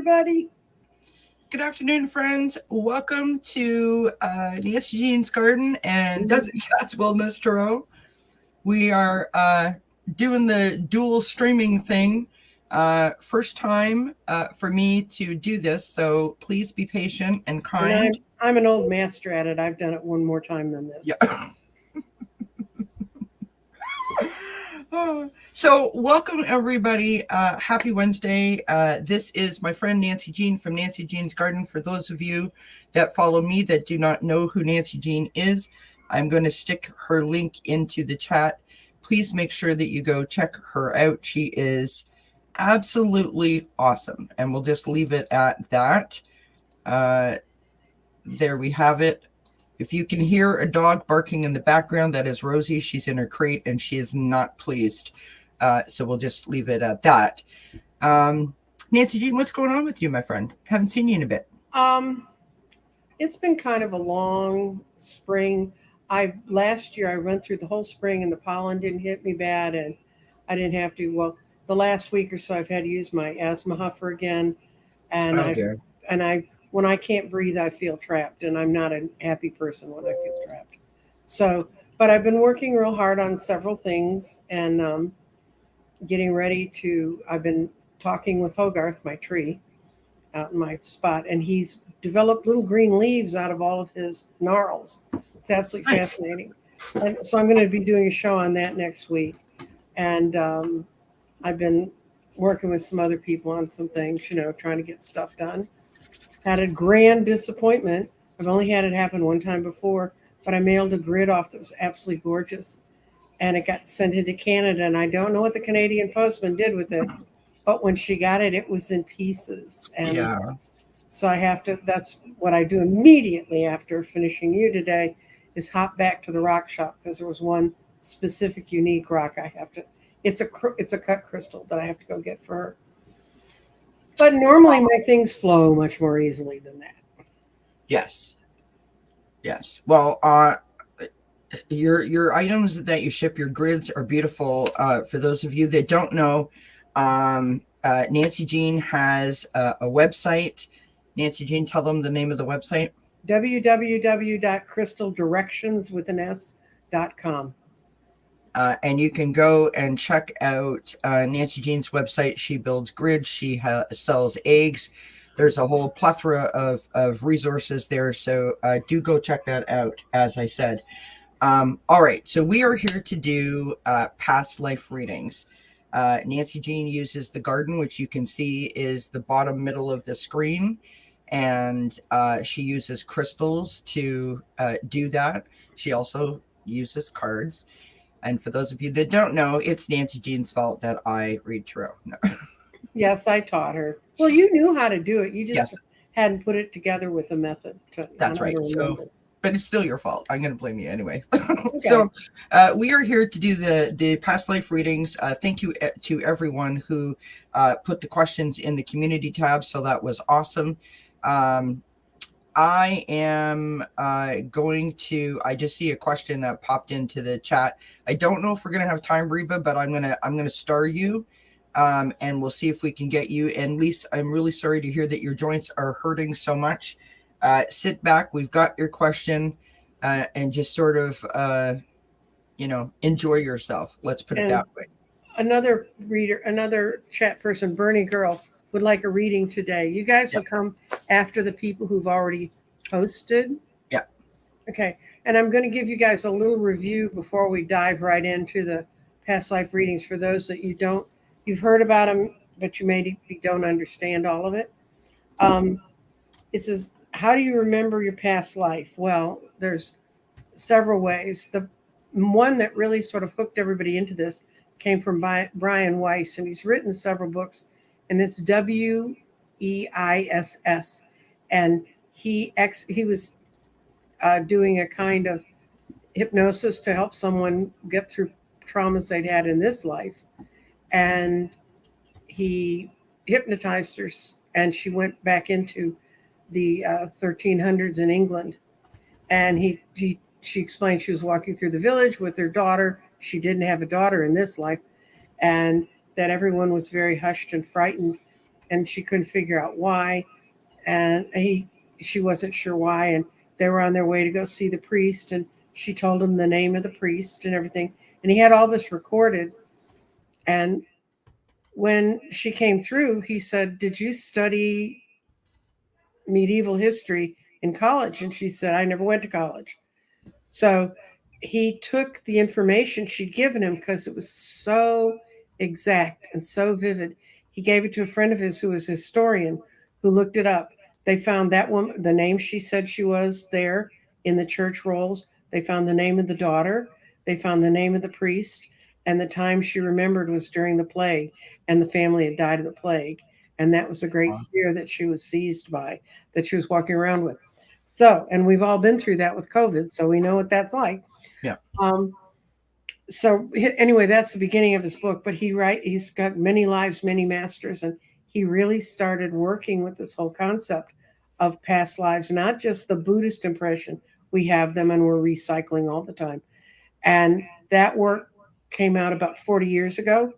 everybody. Good afternoon, friends. Welcome to Nancy Jean's Garden and dznCat's Wellness Tarot. We are doing the dual streaming thing. First time for me to do this, so please be patient and kind. And I'm an old master at it. I've done it one more time than this. Yeah. So welcome everybody. Happy Wednesday. This is my friend Nancy Jean from Nancy Jean's Garden. For those of you that follow me that do not know who Nancy Jean is, I'm going to stick her link into the chat. Please make sure that you go check her out. She is absolutely awesome. And we'll just leave it at that. There we have it. If you can hear a dog barking in the background, that is Rosie. She's in her crate and she is not pleased. So we'll just leave it at that. Nancy Jean, what's going on with you, my friend? Haven't seen you in a bit. It's been kind of a long spring. Last year I went through the whole spring and the pollen didn't hit me bad and I didn't have to. Well, the last week or so I've had to use my asthma huffer again. And when I can't breathe, I feel trapped, and I'm not a happy person when I feel trapped. So, but I've been working real hard on several things and getting ready to. I've been talking with Hogarth, my tree, out in my spot, and he's developed little green leaves out of all of his gnarls. It's absolutely fascinating. And so I'm going to be doing a show on that next week, and I've been working with some other people on some things, trying to get stuff done. Had a grand disappointment. I've only had it happen one time before, but I mailed a grid off that was absolutely gorgeous, and it got sent into Canada, and I don't know what the Canadian postman did with it, but when she got it, it was in pieces. And so that's what I do immediately after finishing you today, is hop back to the rock shop, because there was one specific unique rock it's a cut crystal that I have to go get for her. But normally my things flow much more easily than that. Yes. Well, your items that you ship, your grids are beautiful. For those of you that don't know, Nancy Jean has a website. Nancy Jean, tell them the name of the website. www.crystaldirections.com. And you can go and check out Nancy Jean's website. She builds grids. She sells eggs. There's a whole plethora of resources there. So do go check that out, as I said. All right. So we are here to do past life readings. Nancy Jean uses the garden, which you can see is the bottom middle of the screen. And she uses crystals to do that. She also uses cards. And for those of you that don't know, it's Nancy Jean's fault that I read tarot. No. Yes, I taught her. Well, you knew how to do it. You just hadn't put it together with a method. That's right. So, but it's still your fault. I'm going to blame you anyway. Okay. So we are here to do the past life readings. Thank you to everyone who put the questions in the community tab. So that was awesome. I am going to. I just see a question that popped into the chat. I don't know if we're gonna have time, Reba, but I'm gonna star you, and we'll see if we can get you. And Lisa, I'm really sorry to hear that your joints are hurting so much. Sit back. We've got your question, and just sort of, enjoy yourself. Let's put it that way. Another chat person, Bernie Girl, would like a reading today. You guys will come after the people who've already posted. Yeah. Okay. And I'm going to give you guys a little review before we dive right into the past life readings for those that you've heard about them, but you maybe don't understand all of it. It says, how do you remember your past life? Well, there's several ways. The one that really sort of hooked everybody into this came from Brian Weiss, and he's written several books, and it's WEISS. And he was doing a kind of hypnosis to help someone get through traumas they'd had in this life. And he hypnotized her, and she went back into the 1300s in England. And she explained she was walking through the village with her daughter. She didn't have a daughter in this life, and that everyone was very hushed and frightened. and she couldn't figure out why, and she wasn't sure why, and they were on their way to go see the priest, and she told him the name of the priest and everything, and he had all this recorded. And when she came through, he said, "Did you study medieval history in college?" And she said, "I never went to college." So he took the information she'd given him because it was so exact and so vivid. He gave it to a friend of his who was a historian, who looked it up. They found that woman, the name she said she was there in the church rolls. They found the name of the daughter. They found the name of the priest. And the time she remembered was during the plague, and the family had died of the plague. And that was a great fear that she was seized by, that she was walking around with. So, and we've all been through that with COVID, so we know what that's like. Yeah. So anyway, that's the beginning of his book. But he's got many lives, many masters, and he really started working with this whole concept of past lives, not just the Buddhist impression we have them and we're recycling all the time. And that work came out about 40 years ago,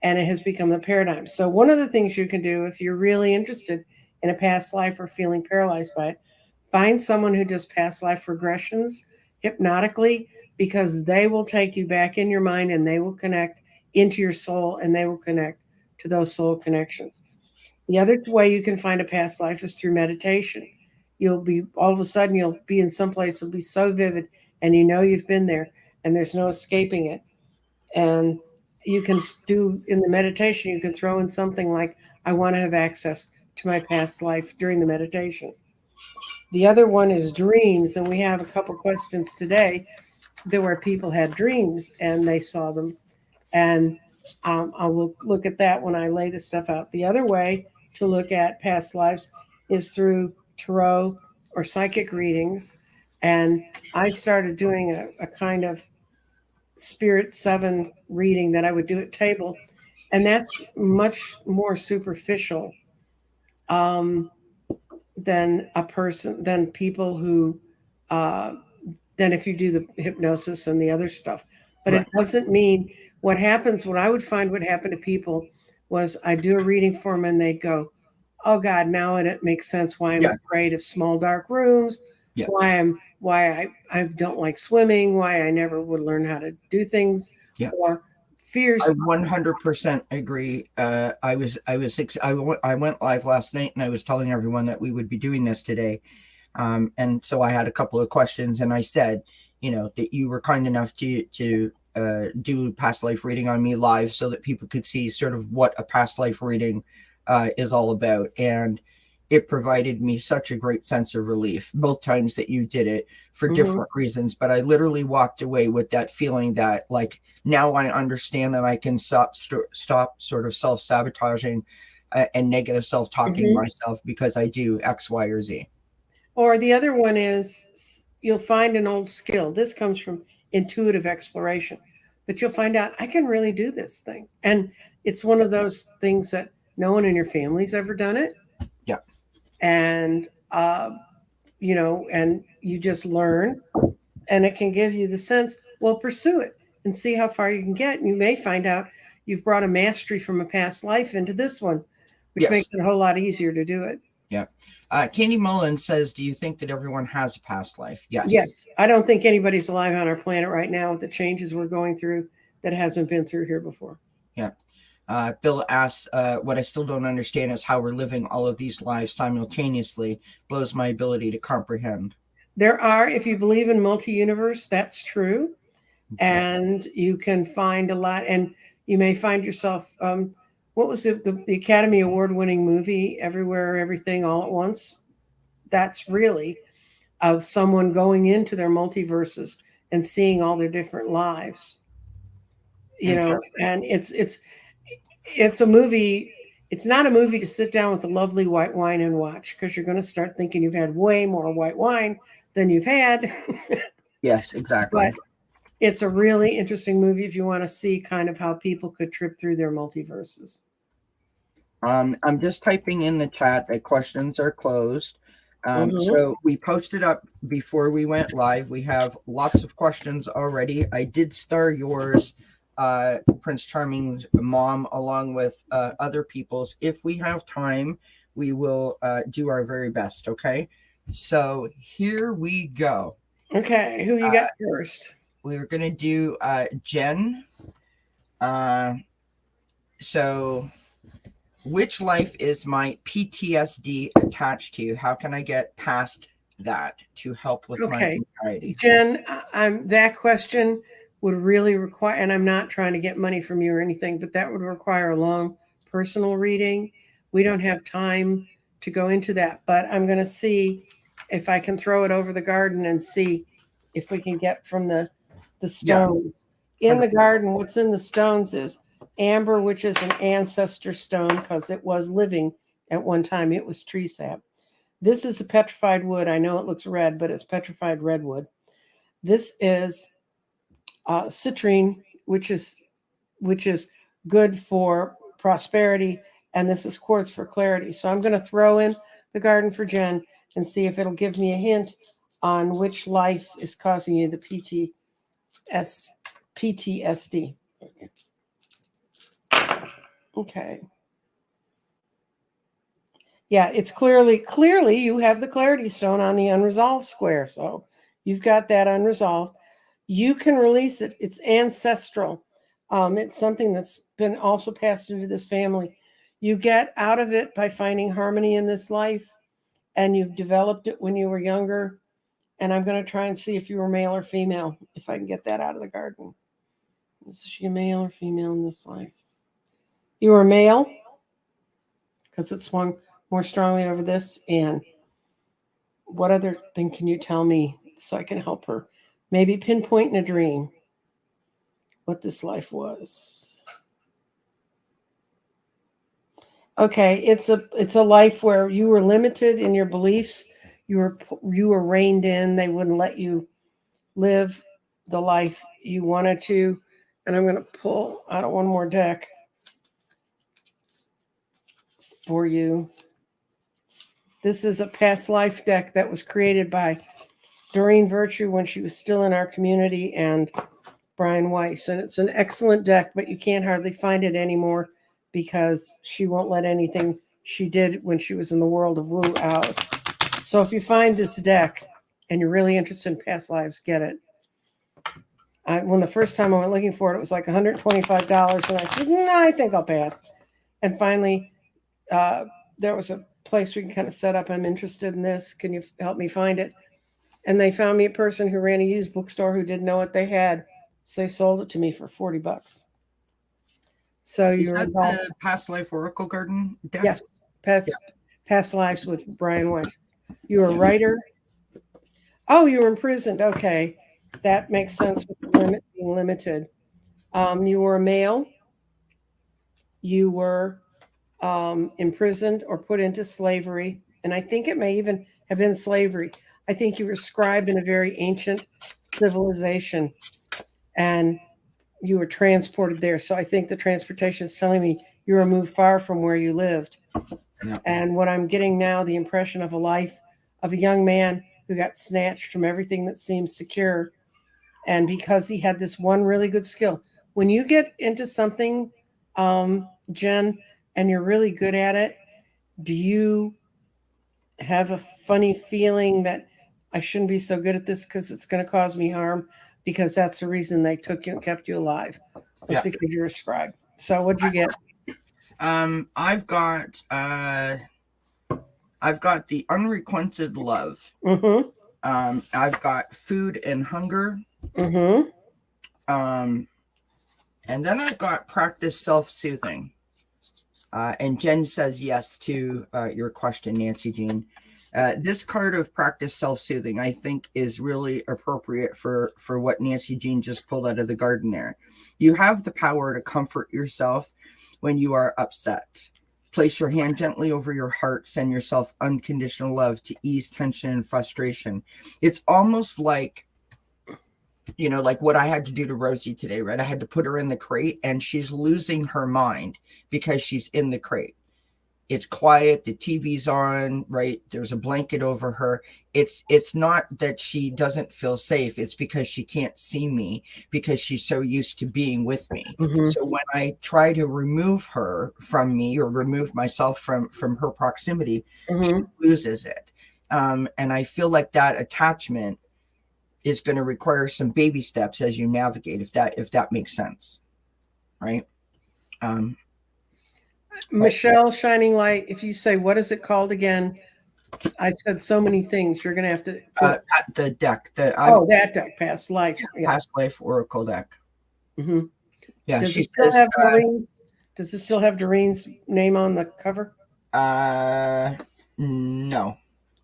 and it has become the paradigm. So one of the things you can do if you're really interested in a past life or feeling paralyzed by it, find someone who does past life regressions hypnotically, because they will take you back in your mind and they will connect into your soul and they will connect to those soul connections. The other way you can find a past life is through meditation. You'll be all of a sudden you'll be in some place, it'll be so vivid, and you know you've been there and there's no escaping it. And you can do in the meditation, you can throw in something like, I want to have access to my past life during the meditation. The other one is dreams, and we have a couple questions today that where people had dreams and they saw them, and I will look at that when I lay this stuff out. The other way to look at past lives is through tarot or psychic readings, and I started doing a kind of spirit seven reading that I would do at table, and that's much more superficial. Um, than a person than people who uh, than if you do the hypnosis and the other stuff. But Right. it doesn't mean what happens. What I would find would happen to people was I do a reading for them and they'd go, "Oh God, now it makes sense why I'm Yeah. afraid of small dark rooms, Yeah. why I don't like swimming, why I never would learn how to do things, Yeah. or fears." I 100% agree. I went live last night and I was telling everyone that we would be doing this today. And so I had a couple of questions and I said, that you were kind enough to do past life reading on me live so that people could see sort of what a past life reading is all about. And it provided me such a great sense of relief both times that you did it for different reasons. But I literally walked away with that feeling that, like, now I understand that I can stop sort of self-sabotaging and negative self-talking myself because I do X, Y, or Z. Or the other one is you'll find an old skill. This comes from intuitive exploration, but you'll find out I can really do this thing. And it's one of those things that no one in your family's ever done it. Yeah. And, and you just learn, and it can give you the sense, well, pursue it and see how far you can get. And you may find out you've brought a mastery from a past life into this one, which makes it a whole lot easier to do it. Yeah. Candy Mullen says, do you think that everyone has a past life? Yes. Yes. I don't think anybody's alive on our planet right now with the changes we're going through that hasn't been through here before. Yeah. Bill asks, what I still don't understand is how we're living all of these lives simultaneously. Blows my ability to comprehend. There are, if you believe in multi-universe, that's true. And you can find a lot, and you may find yourself, what was the Academy Award winning movie, Everywhere, Everything, All at Once? That's really of someone going into their multiverses and seeing all their different lives. And it's a movie. It's not a movie to sit down with a lovely white wine and watch, because you're going to start thinking you've had way more white wine than you've had. Yes, exactly. But it's a really interesting movie if you want to see kind of how people could trip through their multiverses. I'm just typing in the chat that questions are closed. So we posted up before we went live. We have lots of questions already. I did star yours Prince Charming's mom, along with other people's. If we have time, we will do our very best. Okay. So here we go. Okay, who you got first? We're going to do Jen. So, which life is my PTSD attached to? How can I get past that to help with my anxiety? Jen, that question would really require, and I'm not trying to get money from you or anything, but that would require a long personal reading. We don't have time to go into that, but I'm going to see if I can throw it over the garden and see if we can get from the stones. Yeah. In the garden, what's in the stones is amber, which is an ancestor stone because it was living at one time. It was tree sap. This is a petrified wood. I know it looks red, but it's petrified redwood. This is citrine, which is good for prosperity, and this is quartz for clarity. So I'm going to throw in the garden for Jen and see if it'll give me a hint on which life is causing you the PTSD. Okay. Yeah, it's clearly you have the clarity stone on the unresolved square. So you've got that unresolved. You can release it. It's ancestral. It's something that's been also passed into this family. You get out of it by finding harmony in this life, and you've developed it when you were younger. And I'm going to try and see if you were male or female, if I can get that out of the garden. Is she a male or female in this life? You were male, because it swung more strongly over this. And what other thing can you tell me so I can help her? Maybe pinpoint in a dream what this life was. Okay, it's a life where you were limited in your beliefs. You were reined in. They wouldn't let you live the life you wanted to. And I'm going to pull out one more deck for you. This is a past life deck that was created by Doreen Virtue when she was still in our community and Brian Weiss. And it's an excellent deck, but you can't hardly find it anymore because she won't let anything she did when she was in the world of woo out. So if you find this deck and you're really interested in past lives, get it. When the first time I went looking for it, it was like $125. And I said, no, I think I'll pass. And finally, there was a place we can kind of set up. I'm interested in this. Can you help me find it? And they found me a person who ran a used bookstore who didn't know what they had. So they sold it to me for $40. So is you're that the past life oracle garden deck? Yes, past lives with Brian Weiss. You're a writer. Oh, you were imprisoned. Okay, that makes sense with the being limited. You were a male. You were imprisoned or put into slavery, and I think it may even have been slavery. I think you were scribed in a very ancient civilization, and you were transported there. So I think the transportation is telling me you were moved far from where you lived. Yeah. And what I'm getting now, the impression of a life of a young man who got snatched from everything that seems secure. And because he had this one really good skill, when you get into something, Jen, and you're really good at it, do you have a funny feeling that I shouldn't be so good at this because it's going to cause me harm? Because that's the reason they took you and kept you alive. It's because you're a scribe. So what'd you get? I've got the unrequited love. Mm-hmm. I've got food and hunger. Mm-hmm. And then I've got practice self-soothing. And Jen says yes to your question, Nancy Jean. This card of practice self-soothing, I think, is really appropriate for what Nancy Jean just pulled out of the garden there. You have the power to comfort yourself when you are upset. Place your hand gently over your heart. Send yourself unconditional love to ease tension and frustration. It's almost like, like what I had to do to Rosie today, right? I had to put her in the crate, and she's losing her mind because she's in the crate. it's quiet, the TV's on, right? There's a blanket over her. It's not that she doesn't feel safe. It's because she can't see me because she's so used to being with me. Mm-hmm. So when I try to remove her from me or remove myself from her proximity, Mm-hmm. she loses it. And I feel like that attachment is going to require some baby steps as you navigate, if that makes sense, right? Um, but Michelle, Shining Light, if you say, what is it called again? I said so many things. You're going to have to put, the deck, oh, that deck, past life. Yeah. past life oracle deck. Mm-hmm. Yeah, Does she it still says, have Doreen's? Does it still have Doreen's name on the cover? no.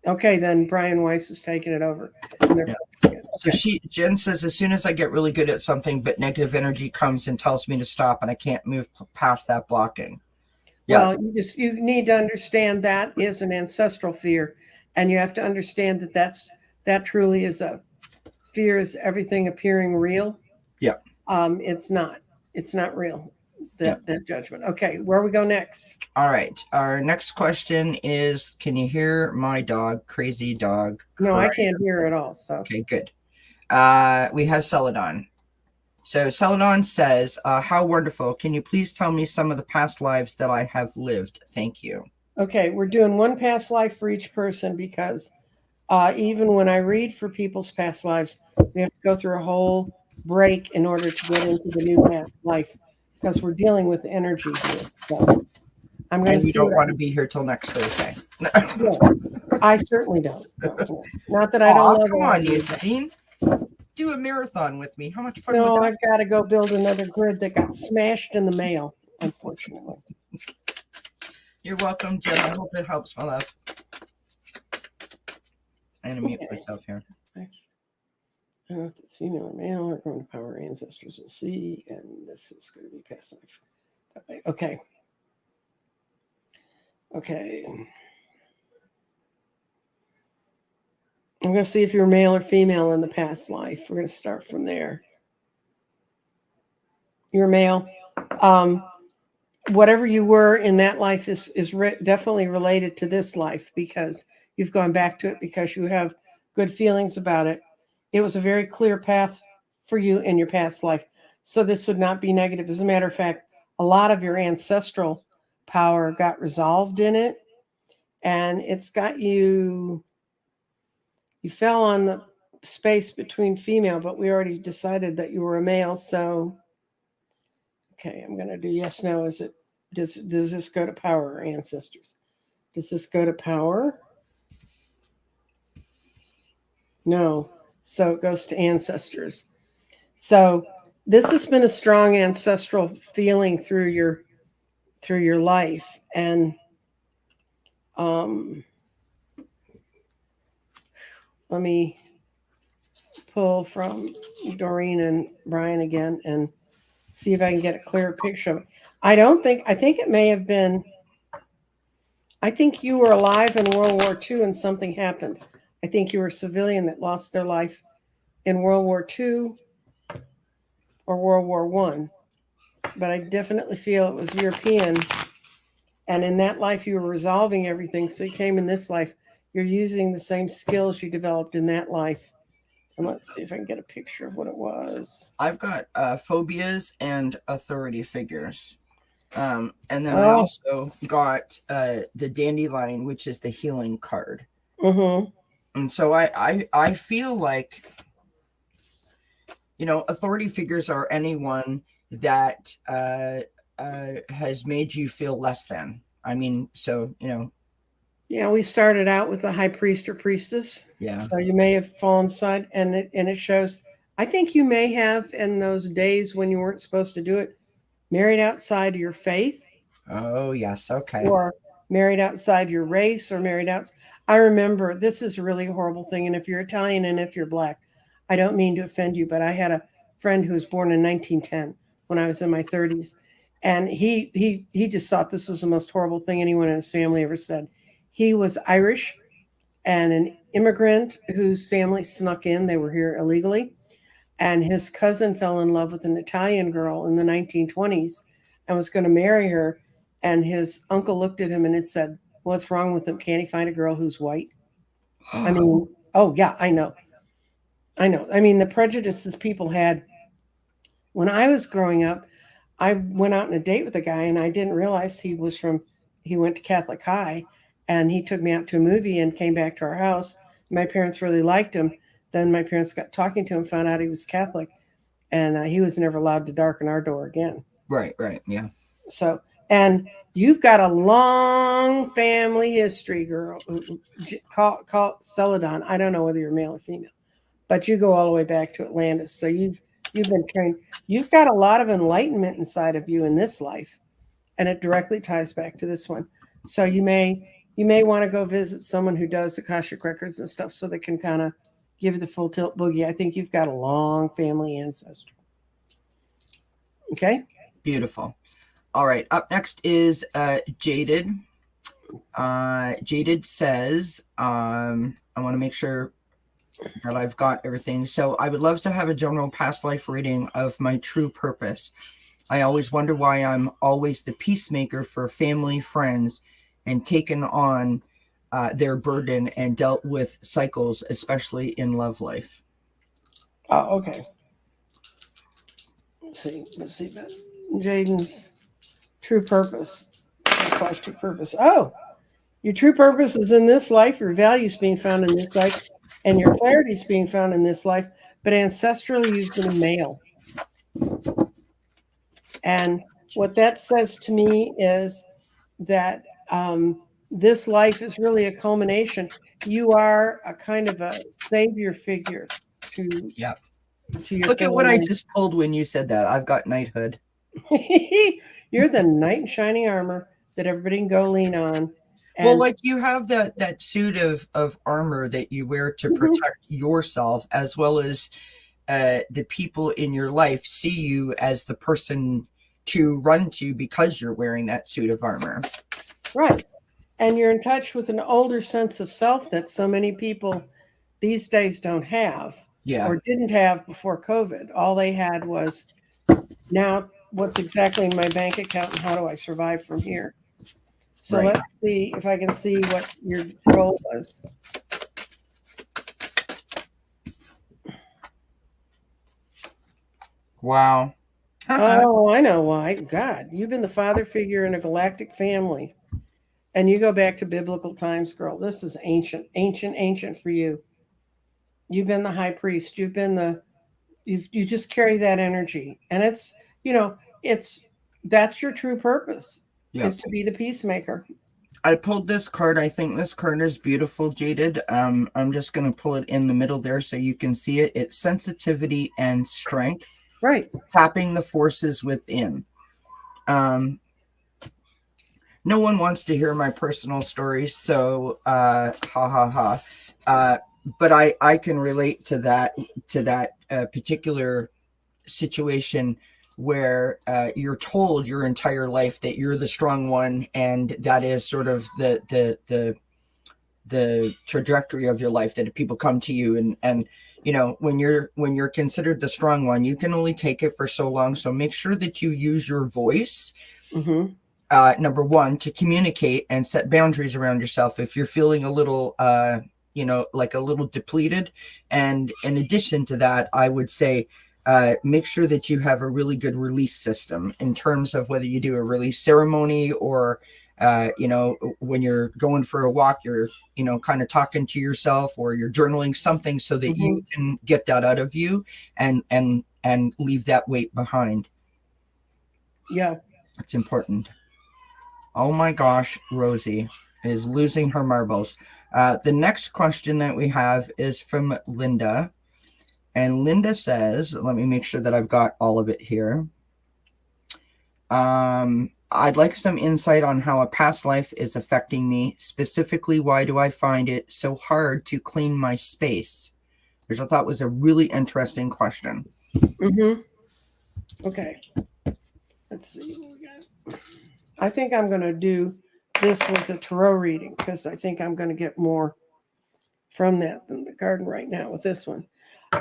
Okay, then Brian Weiss is taking it over. And they're Yeah. posting it. So Okay. Jen says, as soon as I get really good at something, but negative energy comes and tells me to stop, and I can't move past that blocking. Yeah. Well, you need to understand that is an ancestral fear, and you have to understand that that truly is a fear is everything appearing real. Yeah. It's not. It's not real. Yeah. That judgment. Okay, where we go next? All right. Our next question is, can you hear my dog, crazy dog? No, cry? I can't hear at all. So Okay, good. We have Celadon. So Celadon says, how wonderful. Can you please tell me some of the past lives that I have lived? Thank you. okay, we're doing one past life for each person because even when I read for people's past lives, we have to go through a whole break in order to get into the new past life because we're dealing with energy here. So I'm going And to you see don't what want to be here till next Thursday. no, I certainly don't. No. Not that I don't Aw, love come all on, of you. Eugene. Do a marathon with me. How much fun would No, that I've got to go build another grid that got smashed in the mail, unfortunately. be? You're welcome, Jen. I hope it helps, my love. I'm going to mute Okay. myself here. I don't know if it's female or male or going to power ancestors. We'll see. And this is going to be past life. Okay. Okay. I'm going to see if you're male or female in the past life. We're going to start from there. You're male. Whatever you were in that life is definitely related to this life because you've gone back to it because you have good feelings about it. It was a very clear path for you in your past life. So this would not be negative. As a matter of fact, a lot of your ancestral power got resolved in it. And it's got you fell on the space between female, but we already decided that you were a male. So, okay, I'm going to do yes, no. Is it, does this go to power or ancestors? Does this go to power? No. So it goes to ancestors. So this has been a strong ancestral feeling through your life. And let me pull from Doreen and Brian again and see if I can get a clearer picture of it. I think it may have been, I think you were alive in World War II and something happened. I think you were a civilian that lost their life in World War II or World War One. But I definitely feel it was European. And in that life, you were resolving everything. So you came in this life, you're using the same skills you developed in that life. And let's see if I can get a picture of what it was. I've got phobias and authority figures. And then I Oh, also got the dandelion, which is the healing card. mm-hmm. And so I feel like, authority figures are anyone that has made you feel less than. I mean, so, Yeah, we started out with the high priest or priestess. yeah. So you may have fallen aside, and it shows. I think you may have in those days when you weren't supposed to do it, married outside your faith, Oh, yes. Okay. or married outside your race, or married out. I remember this is a really horrible thing, and if you're Italian and if you're black, I don't mean to offend you, but I had a friend who was born in 1910 when I was in my 30s, and he just thought this was the most horrible thing anyone in his family ever said. He was Irish and an immigrant whose family snuck in. They were here illegally. And his cousin fell in love with an Italian girl in the 1920s and was going to marry her. and his uncle looked at him and it said, "What's wrong with him? Can't he find a girl who's white?" I mean, oh yeah, I know. I know. I mean, the prejudices people had when I was growing up, I went out on a date with a guy and I didn't realize he went to Catholic High, and he took me out to a movie and came back to our house. My parents really liked him. Then my parents got talking to him, found out he was Catholic, and he was never allowed to darken our door again. Right, yeah. So, and you've got a long family history, girl. Call Celadon. I don't know whether you're male or female, but you go all the way back to Atlantis. So you've been trained. You've got a lot of enlightenment inside of you in this life, and it directly ties back to this one. So you may want to go visit someone who does Akashic records and stuff, so they can kind of give you the full tilt boogie. I think you've got a long family ancestry. Okay. Beautiful. All right. Up next is Jaded. Jaded says, I want to make sure that I've got everything. So I would love to have a general past life reading of my true purpose. I always wonder why I'm always the peacemaker for family, friends, and taken on their burden and dealt with cycles, especially in love life. Oh, okay. Let's see. Jaden's true purpose. Past life true purpose. Oh, your true purpose is in this life. Your values being found in this life, and your clarity is being found in this life. But ancestrally, you've been a male. And what that says to me is that this life is really a culmination. You are a kind of a savior figure to your Look at what I family. just pulled when you said that. I've got knighthood. You're the knight in shining armor that everybody can go lean on. Well, like you have that suit of armor that you wear to protect yourself, as well as the people in your life see you as the person to run to because you're wearing that suit of armor. Right. And you're in touch with an older sense of self that so many people these days don't have. Yeah. Or didn't have before COVID. All they had was, now what's exactly in my bank account and how do I survive from here? So Right. Let's see if I can see what your goal was. Wow. Oh, I know why. God, you've been the father figure in a galactic family. And you go back to biblical times, girl. This is ancient for you. You've been the high priest. You just carry that energy. And that's your true purpose. Yeah. Is to be the peacemaker. I pulled this card. I think this card is beautiful, Jaded. I'm just going to pull it in the middle there so you can see it. It's sensitivity and strength. Right. Tapping the forces within. No one wants to hear my personal stories, so but I can relate to that particular situation where you're told your entire life that you're the strong one, and that is sort of the trajectory of your life, that people come to you and you know, when you're considered the strong one, you can only take it for so long. So make sure that you use your voice. Mm-hmm. Number one, to communicate and set boundaries around yourself if you're feeling a little like a little depleted. And in addition to that, I would say make sure that you have a really good release system in terms of whether you do a release ceremony or when you're going for a walk, you're kind of talking to yourself, or you're journaling something so that you can get that out of you and leave that weight behind. Yeah, it's important. Oh my gosh, Rosie is losing her marbles. The next question that we have is from Linda. And Linda says, let me make sure that I've got all of it here. I'd like some insight on how a past life is affecting me. Specifically, why do I find it so hard to clean my space? Which I thought was a really interesting question. Mm-hmm. Okay. Let's see what we got. I think I'm going to do this with a tarot reading because I think I'm going to get more from that than the garden right now with this one.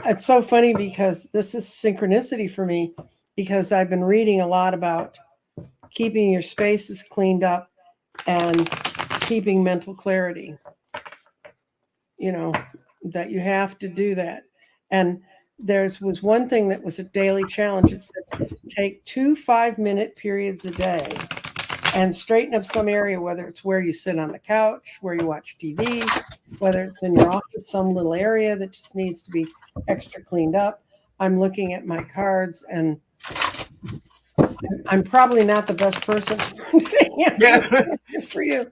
It's so funny because this is synchronicity for me, because I've been reading a lot about keeping your spaces cleaned up and keeping mental clarity. You know, that you have to do that. And was one thing that was a daily challenge. It said take 2 5-minute periods a day and straighten up some area, whether it's where you sit on the couch, where you watch TV, whether it's in your office, some little area that just needs to be extra cleaned up. I'm looking at my cards, and I'm probably not the best person for you.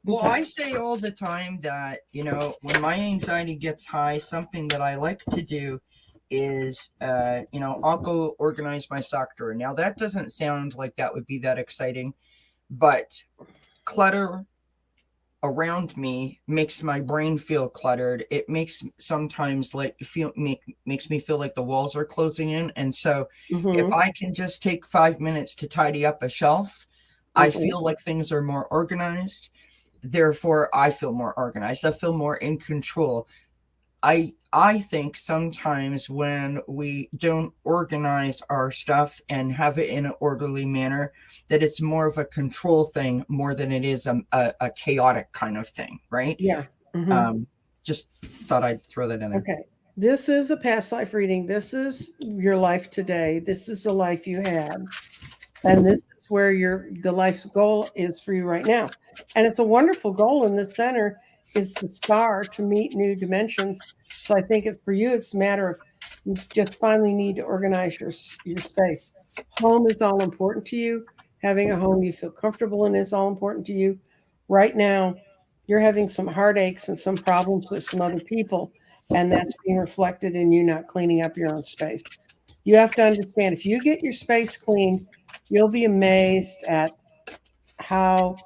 Well, I say all the time that, when my anxiety gets high, something that I like to do is, I'll go organize my sock drawer. Now, that doesn't sound like that would be that exciting, but clutter around me makes my brain feel cluttered. It makes sometimes makes me feel like the walls are closing in. And so if I can just take 5 minutes to tidy up a shelf, I feel like things are more organized. Therefore, I feel more organized. I feel more in control. I think sometimes when we don't organize our stuff and have it in an orderly manner, that it's more of a control thing more than it is a chaotic kind of thing, right? Yeah. Just thought I'd throw that in there. Okay. This is a past life reading. This is your life today. This is the life you had. And this is where the life's goal is for you right now. And it's a wonderful goal in the center is the star to meet new dimensions. So I think it's for you, it's a matter of you just finally need to organize your space. Home is all important to you. Having a home you feel comfortable in is all important to you. Right now, you're having some heartaches and some problems with some other people, and that's being reflected in you not cleaning up your own space. You have to understand, if you get your space cleaned, you'll be amazed at how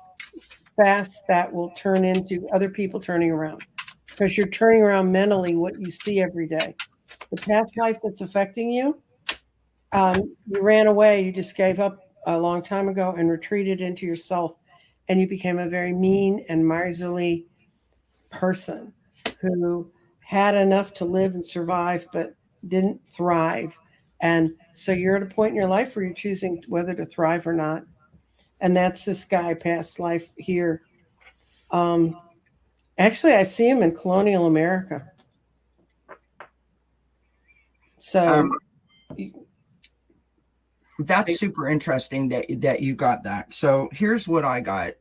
fast that will turn into other people turning around, because you're turning around mentally what you see every day. The past life that's affecting you, you ran away, you just gave up a long time ago and retreated into yourself, and you became a very mean and miserly person who had enough to live and survive but didn't thrive. And so you're at a point in your life where you're choosing whether to thrive or not. And that's this guy past life here. Actually, I see him in colonial America. So that's super interesting that you got that. So here's what I got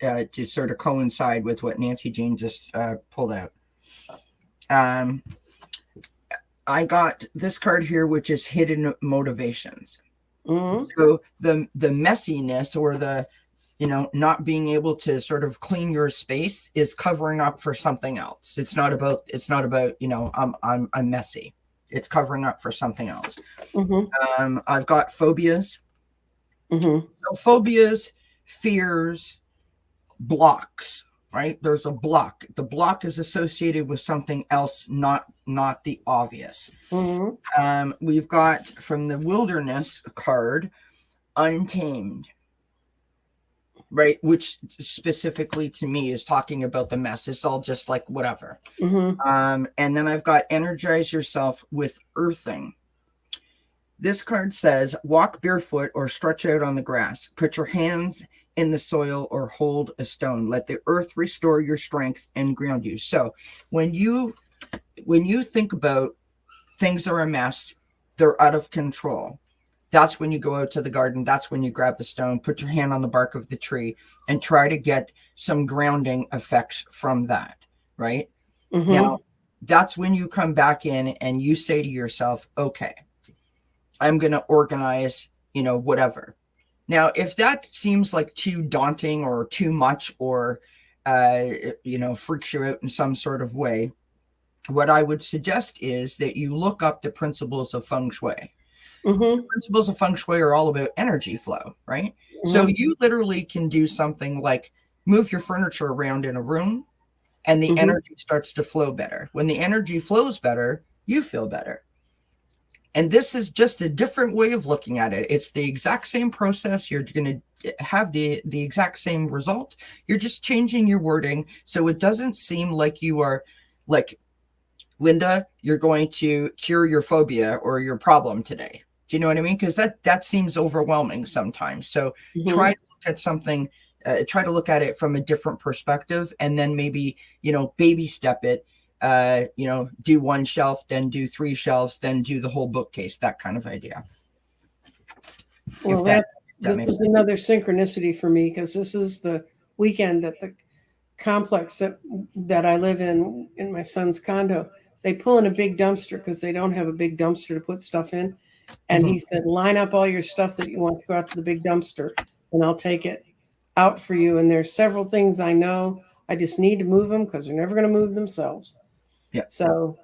to sort of coincide with what Nancy Jean just pulled out. I got this card here, which is hidden motivations. So the messiness or the not being able to sort of clean your space is covering up for something else. It's not about I'm messy. It's covering up for something else. I've got phobias. So phobias, fears, blocks, right? There's a block. The block is associated with something else, not the obvious. We've got from the wilderness card, untamed, right? Which specifically to me is talking about the mess. It's all just like whatever. And then I've got energize yourself with earthing. This card says walk barefoot or stretch out on the grass. Put your hands in the soil or hold a stone. Let the earth restore your strength and ground you. So when you think about things are a mess, they're out of control, that's when you go out to the garden. That's when you grab the stone, put your hand on the bark of the tree, and try to get some grounding effects from that, right? Now, that's when you come back in and you say to yourself, okay, I'm going to organize, whatever. Now, if that seems like too daunting or too much or, freaks you out in some sort of way, what I would suggest is that you look up the principles of feng shui. The principles of feng shui are all about energy flow, right? So you literally can do something like move your furniture around in a room and the energy starts to flow better. When the energy flows better, you feel better. And this is just a different way of looking at it. It's the exact same process. You're going to have the exact same result. You're just changing your wording so it doesn't seem like you are like, Linda, you're going to cure your phobia or your problem today. Do you know what I mean? Because that seems overwhelming sometimes. So Mhm. try to look at something, try to look at it from a different perspective, and then maybe, baby step it. Do one shelf, then do 3 shelves, then do the whole bookcase. That kind of idea. Well, If that this makes is sense. another synchronicity for me because this is the weekend that the complex that I live in my son's condo, they pull in a big dumpster because they don't have a big dumpster to put stuff in. And Mhm. he said, line up all your stuff that you want to go out to the big dumpster, and I'll take it out for you. And there's several things I know I just need to move them because they're never going to move themselves. Yeah. So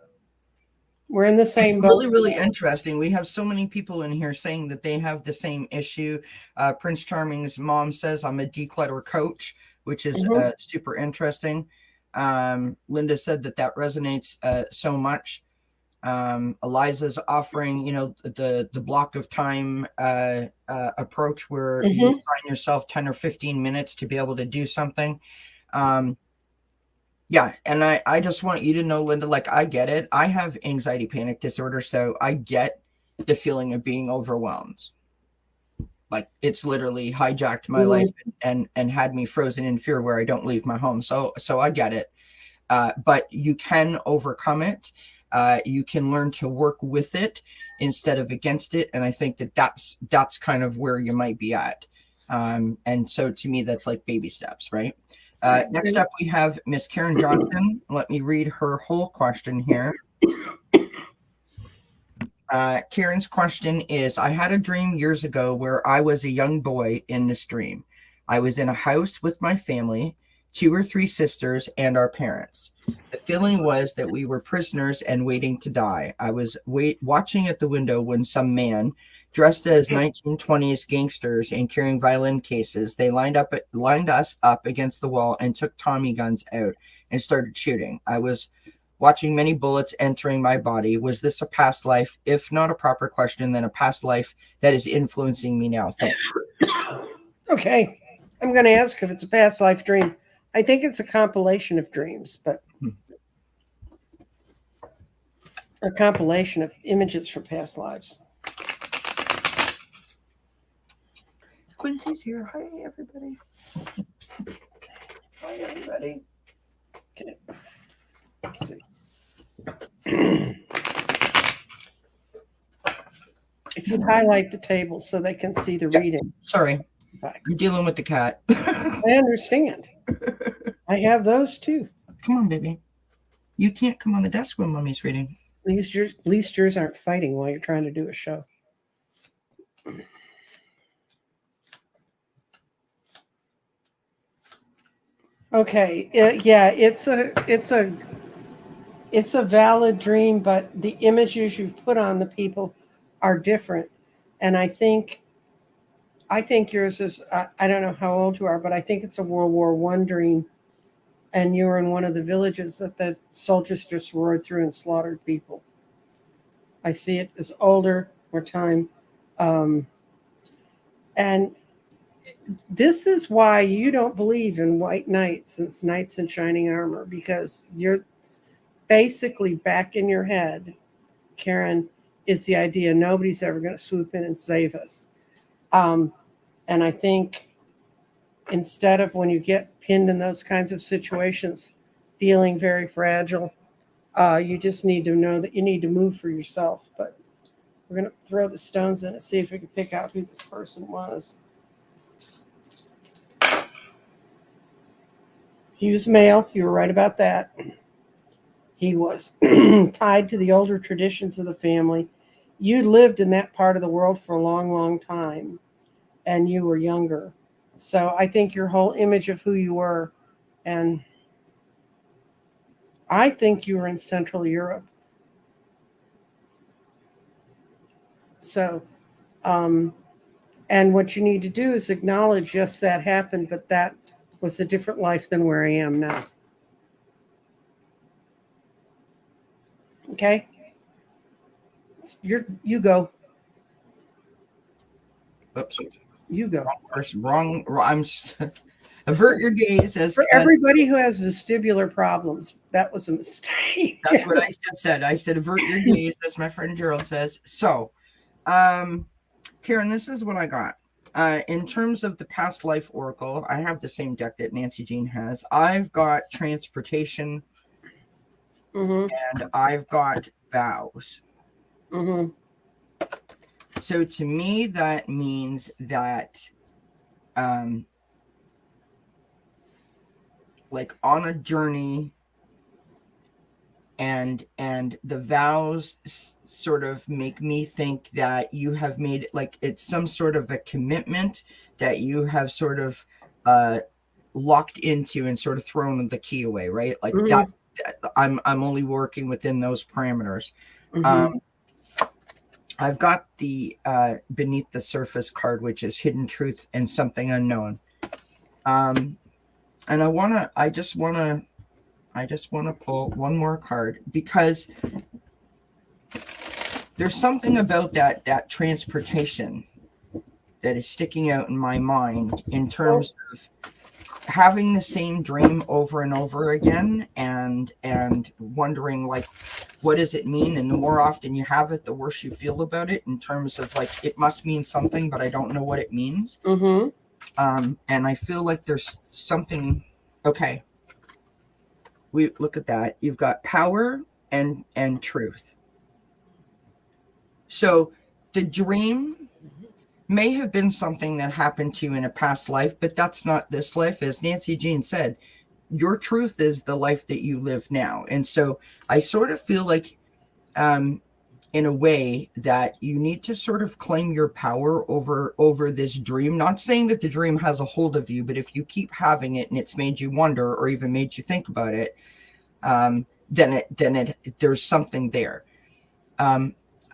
we're in the It's same boat. really, really interesting. We have so many people in here saying that they have the same issue. Prince Charming's mom says, I'm a declutter coach, which is Mhm. super interesting. Linda said that resonates so much. Eliza's offering, the block of time approach where you Mhm. assign yourself 10 or 15 minutes to be able to do something. Um, yeah, and I just want you to know, Linda, like I get it. I have anxiety panic disorder, so I get the feeling of being overwhelmed. Like it's literally hijacked my life Mhm. and had me frozen in fear where I don't leave my home. So I get it. But you can overcome it. You can learn to work with it instead of against it. And I think that's kind of where you might be at. And so to me, that's like baby steps, right? Next up, we have Miss Karen Johnson. Let me read her whole question here. Karen's question is, I had a dream years ago where I was a young boy in this dream. I was in a house with my family, 2 or 3 sisters, and our parents. The feeling was that we were prisoners and waiting to die. I was watching at the window when some man, dressed as 1920s gangsters and carrying violin cases, they lined us up against the wall and took Tommy guns out and started shooting. I was watching many bullets entering my body. Was this a past life? If not a proper question, then a past life that is influencing me now. Thanks. Okay. I'm going to ask if it's a past life dream. I think it's a compilation of dreams, but a compilation of images from past lives. Quincy's here. Hi, everybody. Hi, everybody. Okay. Let's see. If you'd highlight the table so they can see the Yeah. reading. Sorry. Back. I'm dealing with the cat. I understand. I have those too. Come on, baby. You can't come on the desk when mommy's reading. At least yours aren't fighting while you're trying to do a show. Okay. Yeah, it's a valid dream, but the images you've put on the people are different. And I think yours is I don't know how old you are, but I think it's a World War I dream, and you were in one of the villages that the soldiers just roared through and slaughtered people. I see it as older, more time. Um, and this is why you don't believe in white knights and knights in shining armor, because you're basically back in your head, Karen, is the idea nobody's ever going to swoop in and save us. Um, and I think instead of when you get pinned in those kinds of situations, feeling very fragile, you just need to know that you need to move for yourself. But we're going to throw the stones in and see if we can pick out who this person was. He was male. You were right about that. He was tied to the older traditions of the family. You lived in that part of the world for a long, long time, and you were younger. So I think your whole image of who you were, and I think you were in Central Europe. So, um, and what you need to do is acknowledge, yes, that happened, but that was a different life than where I am now. Okay, you go, Oops. you go. Wrong person. Wrong. I'm just, avert your gaze For as everybody who has vestibular problems, that was a mistake. that's what I said. I said avert your gaze, as my friend Gerald says. So Karen, this is what I got. In terms of the past life oracle, I have the same deck that Nancy Jean has. I've got transportation, Mm-hmm. and I've got vows. Mm-hmm. So to me, that means that, like on a journey, and the vows sort of make me think that you have made, like, it's some sort of a commitment that you have sort of locked into and sort of thrown the key away, right? Like Mm-hmm. that, I'm only working within those parameters. Mm-hmm. um I've got the beneath the surface card, which is hidden truth and something unknown. And I just want to pull one more card, because there's something about that transportation that is sticking out in my mind, in Well, terms of having the same dream over and over again, and wondering, like, what does it mean? And the more often you have it, the worse you feel about it, in terms of, like, it must mean something, but I don't know what it means. mm-hmm. And I feel like there's something. Okay, we look at that. You've got power and truth. So the dream may have been something that happened to you in a past life, but that's not this life. As Nancy Jean said, your truth is the life that you live now. And so I sort of feel like, in a way, that you need to sort of claim your power over this dream. Not saying that the dream has a hold of you, but if you keep having it and it's made you wonder, or even made you think about it, then there's something there.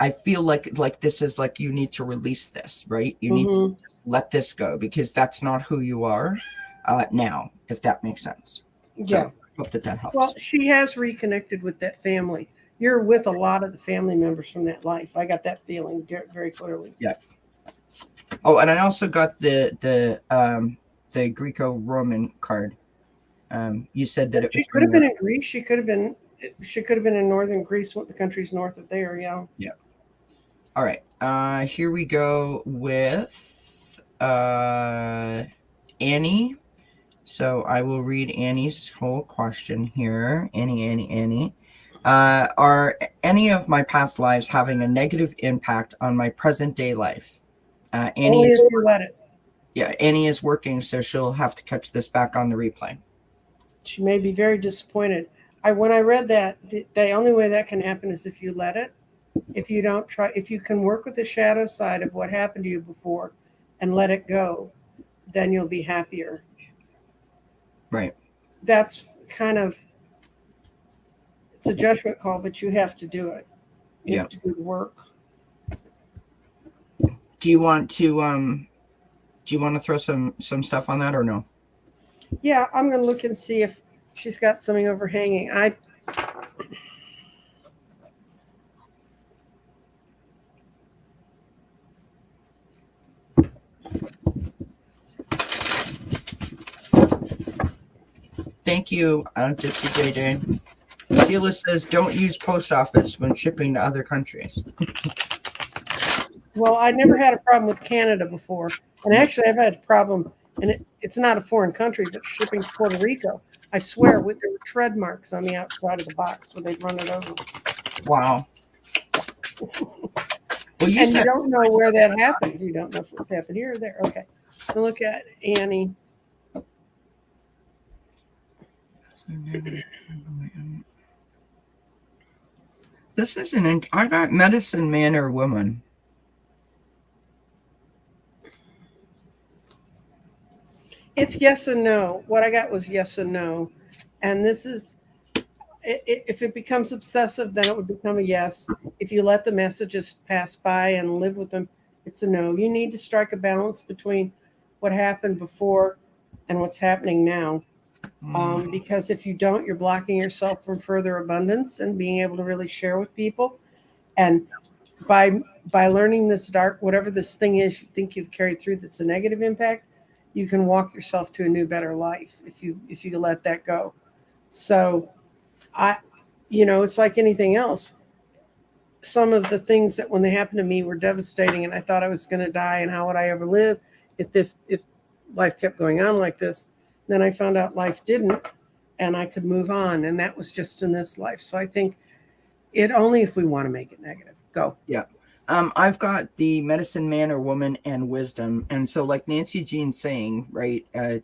I feel like this is like, you need to release this, right? You need to Mm-hmm. just let this go, because that's not who you are now, if that makes sense. So Yeah. I hope that Well, helps. she has reconnected with that family. You're with a lot of the family members from that life. I got that feeling very clearly. Yeah. Oh, and I also got the Greco-Roman card. You said that it She was could from have there. been in Greece. She could have been. She could have been in northern Greece, what the countries north of there. Yeah. Yeah. All right. Here we go with Annie. So I will read Annie's whole question here. Annie. Are any of my past lives having a negative impact on my present day life? Annie Only is, if you let it. yeah, Annie is working, so she'll have to catch this back on the replay. She may be very disappointed. When I read that, the only way that can happen is if you let it. If you don't try, if you can work with the shadow side of what happened to you before and let it go, then you'll be happier. Right. That's kind of, it's a judgment call, but you have to do it. You Yeah. have to do the work. Do you want to throw some stuff on that, or no? Yeah, I'm going to look and see if she's got something overhanging. Thank you, Gypsy JJ. Sheila says, don't use post office when shipping to other countries. Well, I never had a problem with Canada before, and actually, I've had a problem, and it's not a foreign country, but shipping to Puerto Rico. I swear, there were tread marks on the outside of the box where they'd run it over. Wow. Well, you And you said, don't know where that happened. You don't know if it's happened here or there. Okay, so look at Annie. this isn't. I got medicine man or woman. It's yes and no. What I got was yes and no, and this is if it becomes obsessive, then it would become a yes. If you let the messages pass by and live with them, it's a no. You need to strike a balance between what happened before and what's happening now. Because if you don't, you're blocking yourself from further abundance and being able to really share with people. And by learning this dark, whatever this thing is you think you've carried through that's a negative impact, you can walk yourself to a new, better life if you let that go. So I, it's like anything else. some of the things that when they happened to me were devastating, and I thought I was going to die, and how would I ever live if life kept going on like this? Then I found out life didn't, and I could move on, and that was just in this life. So I think it only if we want to make it negative. Go. Yeah. I've got the medicine man or woman and wisdom. And so like Nancy Jean's saying, right, the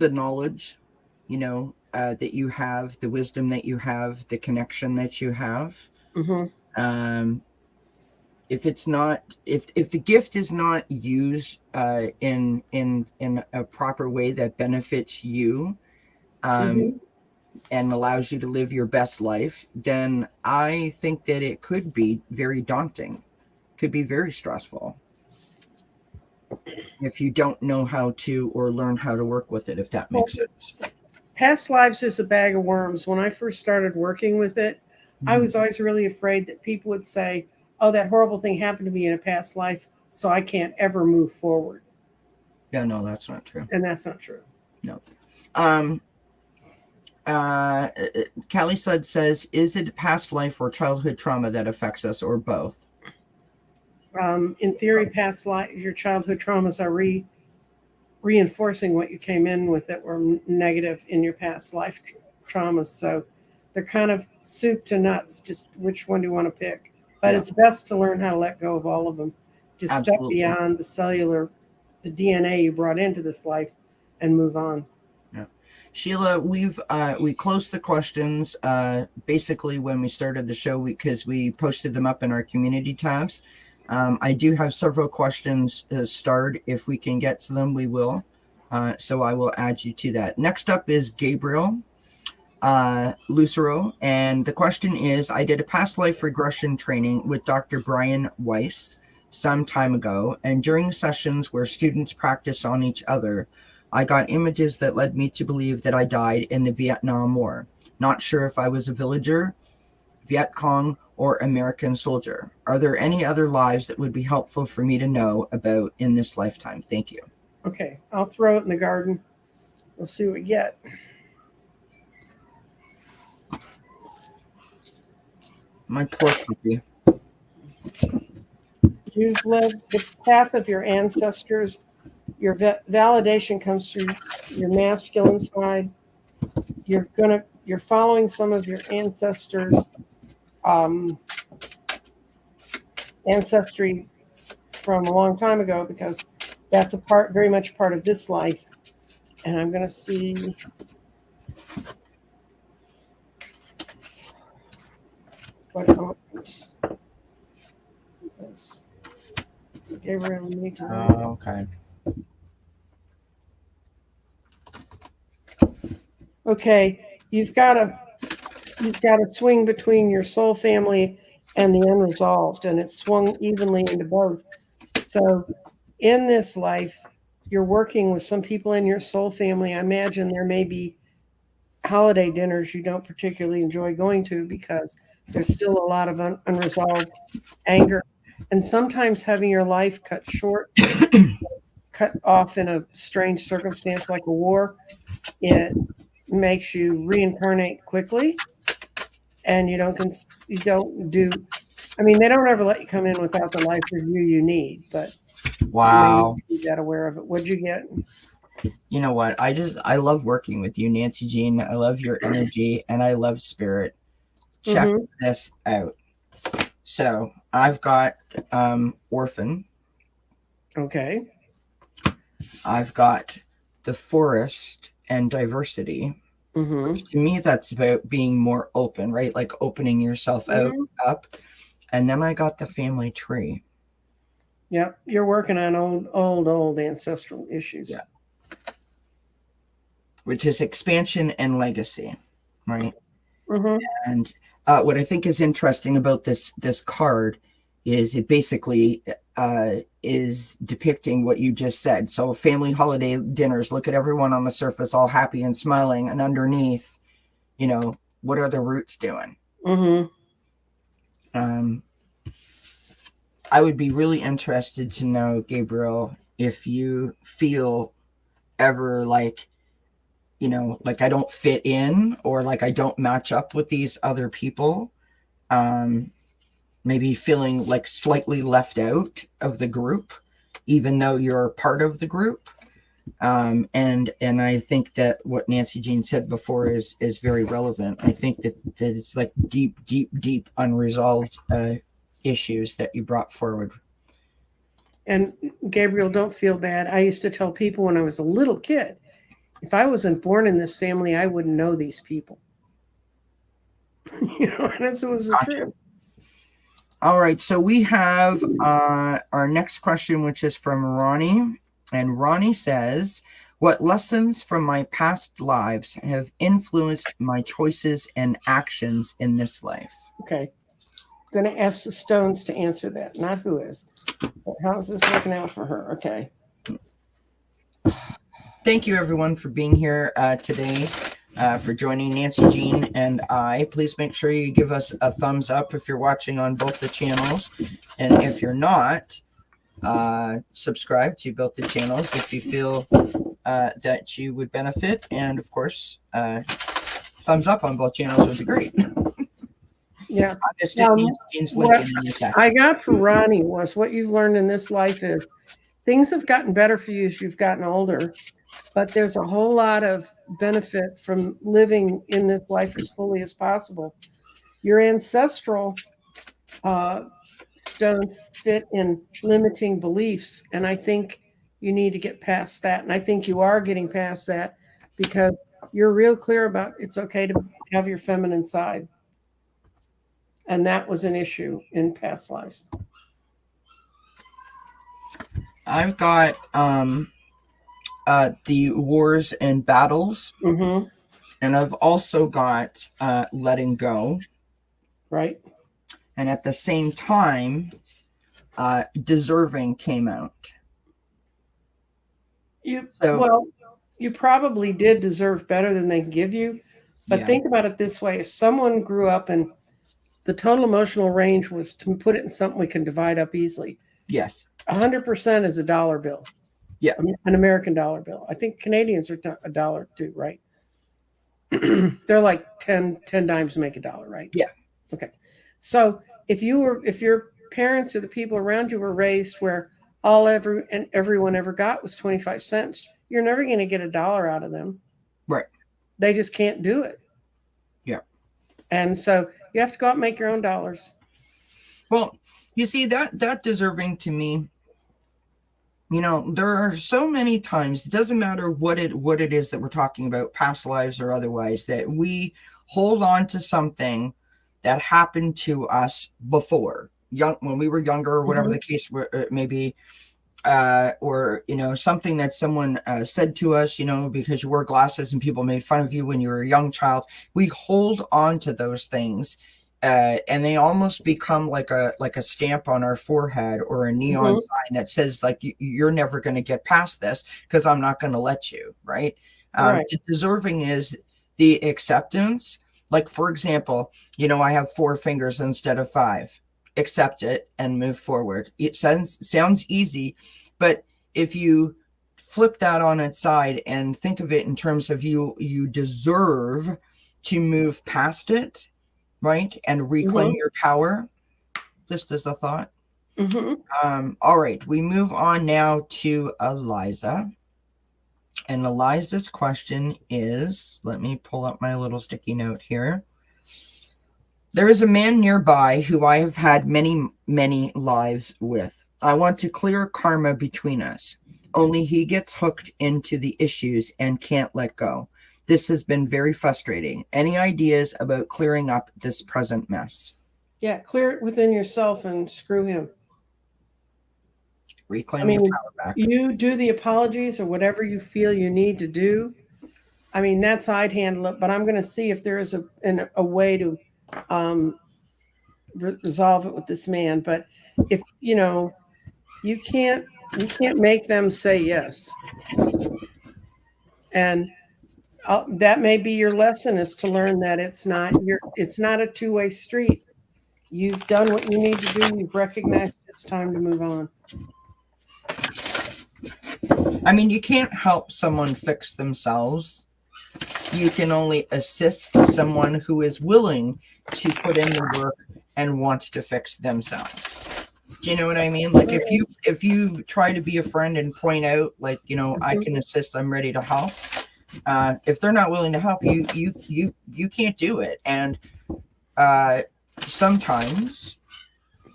knowledge, that you have, the wisdom that you have, the connection that you have. Mm-hmm. If it's not, if the gift is not used in a proper way that benefits you, Mm-hmm. and allows you to live your best life, then I think that it could be very daunting, could be very stressful if you don't know how to or learn how to work with it, if that Well, makes sense. past lives is a bag of worms. When I first started working with it, I was always really afraid that people would say, "Oh, that horrible thing happened to me in a past life, so I can't ever move forward." Yeah, no, that's not true. And that's not true. No. Callie Sud says, is it past life or childhood trauma that affects us, or both? In theory, past life, your childhood traumas are reinforcing what you came in with that were negative in your past life traumas. So they're kind of soup to nuts. Just which one do you want to pick? But Yeah. it's best to learn how to let go of all of them. Just step Absolutely. beyond the DNA you brought into this life, and move on. Yeah. Sheila, we closed the questions basically when we started the show because we posted them up in our community tabs. I do have several questions starred. If we can get to them, we will. So I will add you to that. Next up is Gabriel Lucero, and the question is, I did a past life regression training with Dr. Brian Weiss some time ago, and during sessions where students practice on each other, I got images that led me to believe that I died in the Vietnam War. Not sure if I was a villager, Viet Cong, or American soldier. Are there any other lives that would be helpful for me to know about in this lifetime? Thank you. Okay, I'll throw it in the garden. We'll see what we get. My poor puppy. You've lived the path of your ancestors. Your validation comes through your masculine side. You're following some of your ancestors' um, ancestry from a long time ago, because that's very much part of this life. And I'm going to see what element, because Gabriel need to know. Okay. Okay, you've got to swing between your soul family and the unresolved, and it's swung evenly into both. So in this life, you're working with some people in your soul family. I imagine there may be holiday dinners you don't particularly enjoy going to because there's still a lot of unresolved anger. And sometimes having your life cut short, cut off in a strange circumstance like a war, it makes you reincarnate quickly, and you don't do. I mean, they don't ever let you come in without the life review you need, but Wow. you got aware of it. What'd you get? You know what? I love working with you, Nancy Jean. I love your energy and I love spirit. Check this out. So I've got orphan. Okay. I've got the forest and diversity. Which to me, that's about being more open, right? Like opening yourself up. And then I got the family tree. Yep. You're working on old ancestral issues. Yeah. Which is expansion and legacy, right? And what I think is interesting about this card is it basically is depicting what you just said. So family holiday dinners, look at everyone on the surface all happy and smiling, and underneath, what are the roots doing? I would be really interested to know, Gabriel, if you feel ever like like I don't fit in, or like I don't match up with these other people. Maybe feeling like slightly left out of the group, even though you're part of the group. And I think that what Nancy Jean said before is very relevant. I think that it's like deep unresolved issues that you brought forward. And Gabriel, don't feel bad. I used to tell people when I was a little kid, if I wasn't born in this family, I wouldn't know these people. And that's what was the truth. All right, so we have our next question, which is from Ronnie. And Ronnie says, what lessons from my past lives have influenced my choices and actions in this life? Okay. I'm going to ask the stones to answer that, not who is. But how's this working out for her? Okay. Thank you, everyone, for being here today. For joining Nancy Jean and I. Please make sure you give us a thumbs up if you're watching on both the channels. And if you're not, subscribe to both the channels if you feel that you would benefit. And of course, thumbs up on both channels would be great. Yeah. What I got for Ronnie was what you've learned in this life is things have gotten better for you as you've gotten older. But there's a whole lot of benefit from living in this life as fully as possible. Your ancestral stone fit in limiting beliefs, and I think you need to get past that. And I think you are getting past that because you're real clear about it's okay to have your feminine side. And that was an issue in past lives. I've got the wars and battles, mm-hmm. and I've also got letting go, right? And at the same time, deserving came out. Well, you probably did deserve better than they give you, but think about it this way: if someone grew up and the total emotional range was, to put it in something we can divide up easily, yes, 100% is a dollar bill. Yeah. An American dollar bill. I think Canadians are a dollar too, right? They're like 10 dimes make a dollar, right? Yeah. Okay. So if your parents or the people around you were raised where everyone ever got was 25 cents, you're never going to get a dollar out of them. Right. They just can't do it. Yeah. And so you have to go out and make your own dollars. Well, you see, that deserving to me, there are so many times, it doesn't matter what it is that we're talking about, past lives or otherwise, that we hold on to something that happened to us before, when we were younger, or whatever the case may be, or something that someone said to us, because you wore glasses and people made fun of you when you were a young child. We hold on to those things. And they almost become like a stamp on our forehead or a neon sign that says, like, you're never going to get past this because I'm not going to let you, right? Right. Deserving is the acceptance. Like, for example, I have 4 fingers instead of 5. Accept it and move forward. It sounds easy, but if you flip that on its side and think of it in terms of you deserve to move past it, right? And reclaim your power, just as a thought. All right, we move on now to Eliza. And Eliza's question is, let me pull up my little sticky note here. There is a man nearby who I have had many, many lives with. I want to clear karma between us. Only he gets hooked into the issues and can't let go. This has been very frustrating. Any ideas about clearing up this present mess? Yeah, clear it within yourself and screw him. Reclaim your power back. You do the apologies or whatever you feel you need to do. I mean, that's how I'd handle it, but I'm going to see if there is a way to resolve it with this man. But if, you can't make them say yes. And that may be your lesson, is to learn that it's not a two-way street. You've done what you need to do. You've recognized it's time to move on. I mean, you can't help someone fix themselves. You can only assist someone who is willing to put in the work and wants to fix themselves. Do you know what I mean? Like if you try to be a friend and point out, like, I can assist, I'm ready to help. If they're not willing to help you, you can't do it. And sometimes,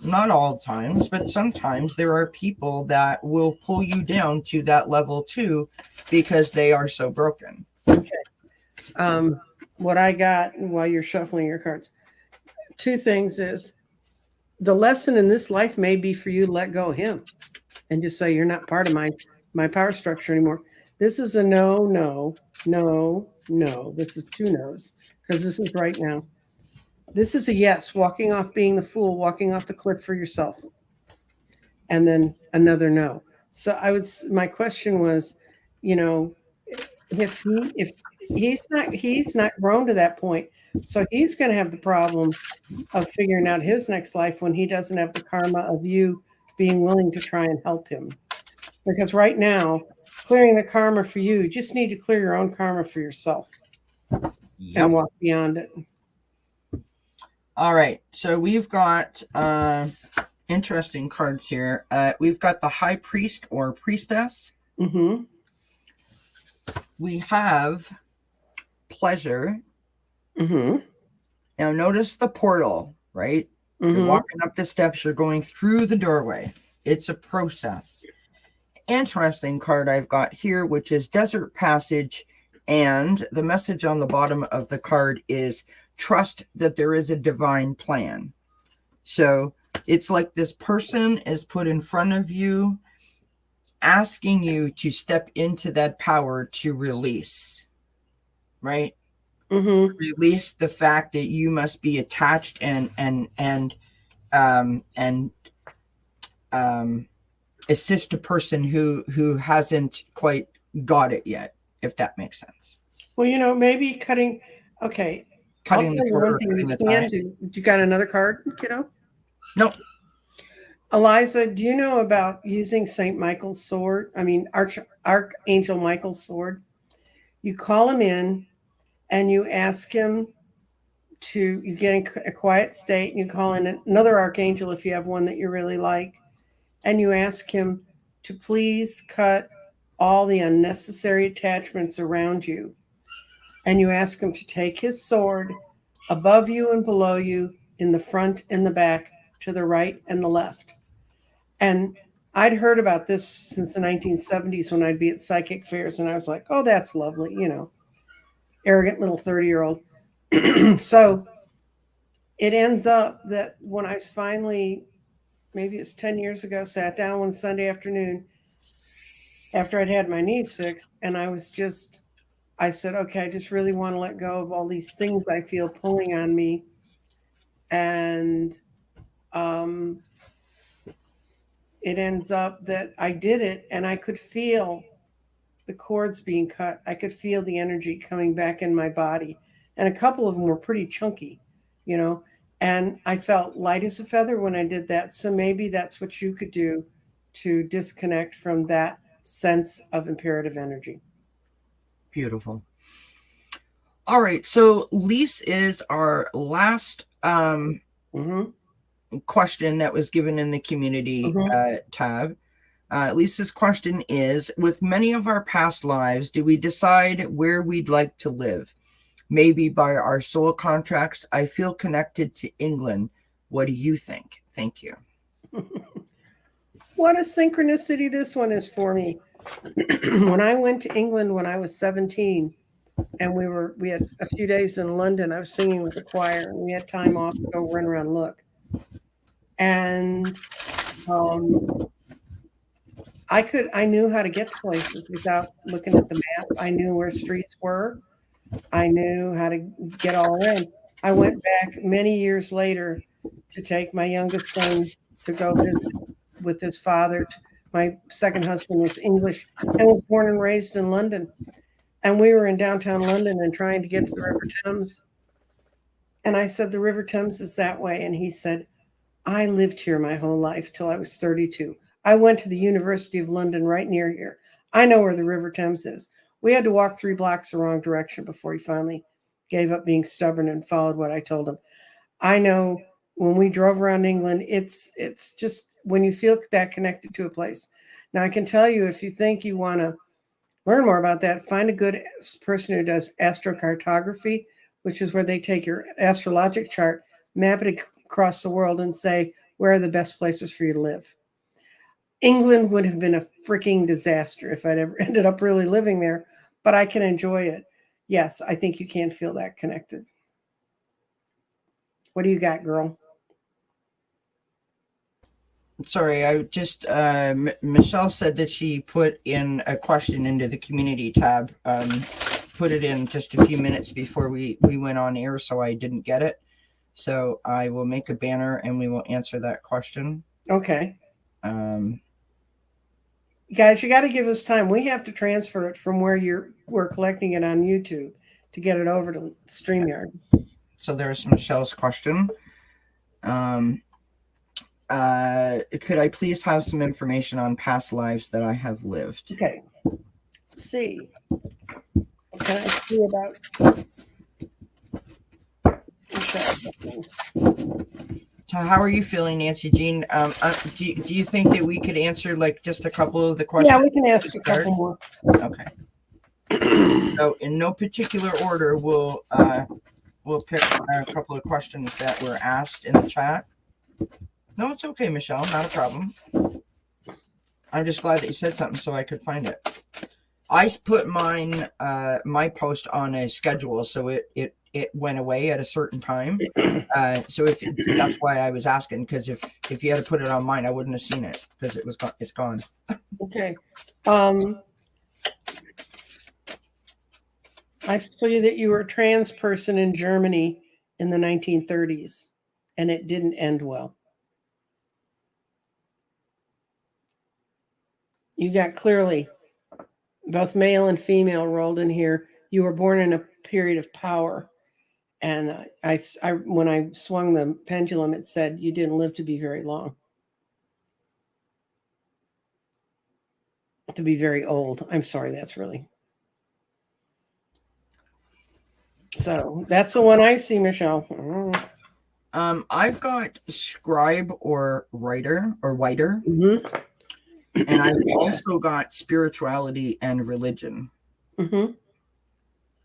not all the times, but sometimes there are people that will pull you down to that level too, because they are so broken. Okay. What I got while you're shuffling your cards, two things is the lesson in this life may be for you to let go of him and just say, you're not part of my power structure anymore. This is a no, no, no, no. This is two no's because this is right now. This is a yes, walking off being the fool, walking off the cliff for yourself. And then another no. So my question was, if he's not grown to that point, so he's going to have the problem of figuring out his next life when he doesn't have the karma of you being willing to try and help him. Because right now, clearing the karma for you just need to clear your own karma for yourself and walk beyond it. All right, so we've got interesting cards here. We've got the High Priest or Priestess. Mm-hmm. We have Pleasure. Mm-hmm. Now notice the portal, right? Mm-hmm. You're walking up the steps, you're going through the doorway. It's a process. Interesting card I've got here, which is Desert Passage, and the message on the bottom of the card is trust that there is a divine plan. So it's like this person is put in front of you, asking you to step into that power to release, right? Mm-hmm. Release the fact that you must be attached and assist a person who hasn't quite got it yet, if that makes sense. Well, maybe cutting the cord, cutting the ties. You got another card, kiddo? No. Eliza, do you know about using St. Michael's sword? I mean, Archangel Michael's sword. You call him in and you ask him you get in a quiet state and you call in another archangel if you have one that you really like. And you ask him to please cut all the unnecessary attachments around you. And you ask him to take his sword above you and below you, in the front and the back, to the right and the left. And I'd heard about this since the 1970s when I'd be at psychic fairs, and I was like, oh, that's lovely, arrogant little 30-year-old. So it ends up that when I was finally, maybe it's 10 years ago, sat down one Sunday afternoon after I'd had my knees fixed, and I said, okay, I just really want to let go of all these things I feel pulling on me. And it ends up that I did it, and I could feel the cords being cut. I could feel the energy coming back in my body. And a couple of them were pretty chunky, and I felt light as a feather when I did that. So maybe that's what you could do to disconnect from that sense of imperative energy. Beautiful. All right. So Lise is our last question that was given in the community tab. Lisa's question is, with many of our past lives, do we decide where we'd like to live? Maybe by our soul contracts. I feel connected to England. What do you think? Thank you. What a synchronicity this one is for me. When I went to England when I was 17, and we had a few days in London, I was singing with the choir, and we had time off to go run around and look. And I knew how to get to places without looking at the map. I knew where streets were. I knew how to get all around. I went back many years later to take my youngest son to go visit with his father. My second husband was English and was born and raised in London. And we were in downtown London and trying to get to the River Thames. And I said, the River Thames is that way. And he said, I lived here my whole life till I was 32. I went to the University of London right near here. I know where the River Thames is. We had to walk 3 blocks the wrong direction before he finally gave up being stubborn and followed what I told him. I know when we drove around England, it's just when you feel that connected to a place. Now I can tell you, if you think you want to learn more about that, find a good person who does astrocartography, which is where they take your astrologic chart, map it across the world, and say where are the best places for you to live. England would have been a freaking disaster if I'd ever ended up really living there, but I can enjoy it. Yes, I think you can feel that connected. What do you got, girl? Sorry, I just Michelle said that she put in a question into the community tab. Put it in just a few minutes before we went on air, so I didn't get it. So I will make a banner and we will answer that question. Okay. Um, Guys, you got to give us time. We have to transfer it from where we're collecting it on YouTube to get it over to StreamYard. So there's Michelle's question. Could I please have some information on past lives that I have lived? Okay. Let's see. What can I see about Michelle? So how are you feeling, Nancy Jean? Do you think that we could answer like just a couple of the questions? Yeah, we can ask a couple more. Okay. So in no particular order, we'll pick a couple of questions that were asked in the chat. No, it's okay, Michelle. Not a problem. I'm just glad that you said something so I could find it. I put my post on a schedule, so it went away at a certain time. So that's why I was asking, because if you had to put it on mine, I wouldn't have seen it because it's gone. Okay. I saw that you were a trans person in Germany in the 1930s, and it didn't end well. You got clearly both male and female rolled in here. You were born in a period of power. And I when I swung the pendulum, it said you didn't live to be very long. To be very old. I'm sorry, that's really. So that's the one I see, Michelle. I've got scribe or writer or whiter. Mm-hmm. And I've also got spirituality and religion. Mm-hmm.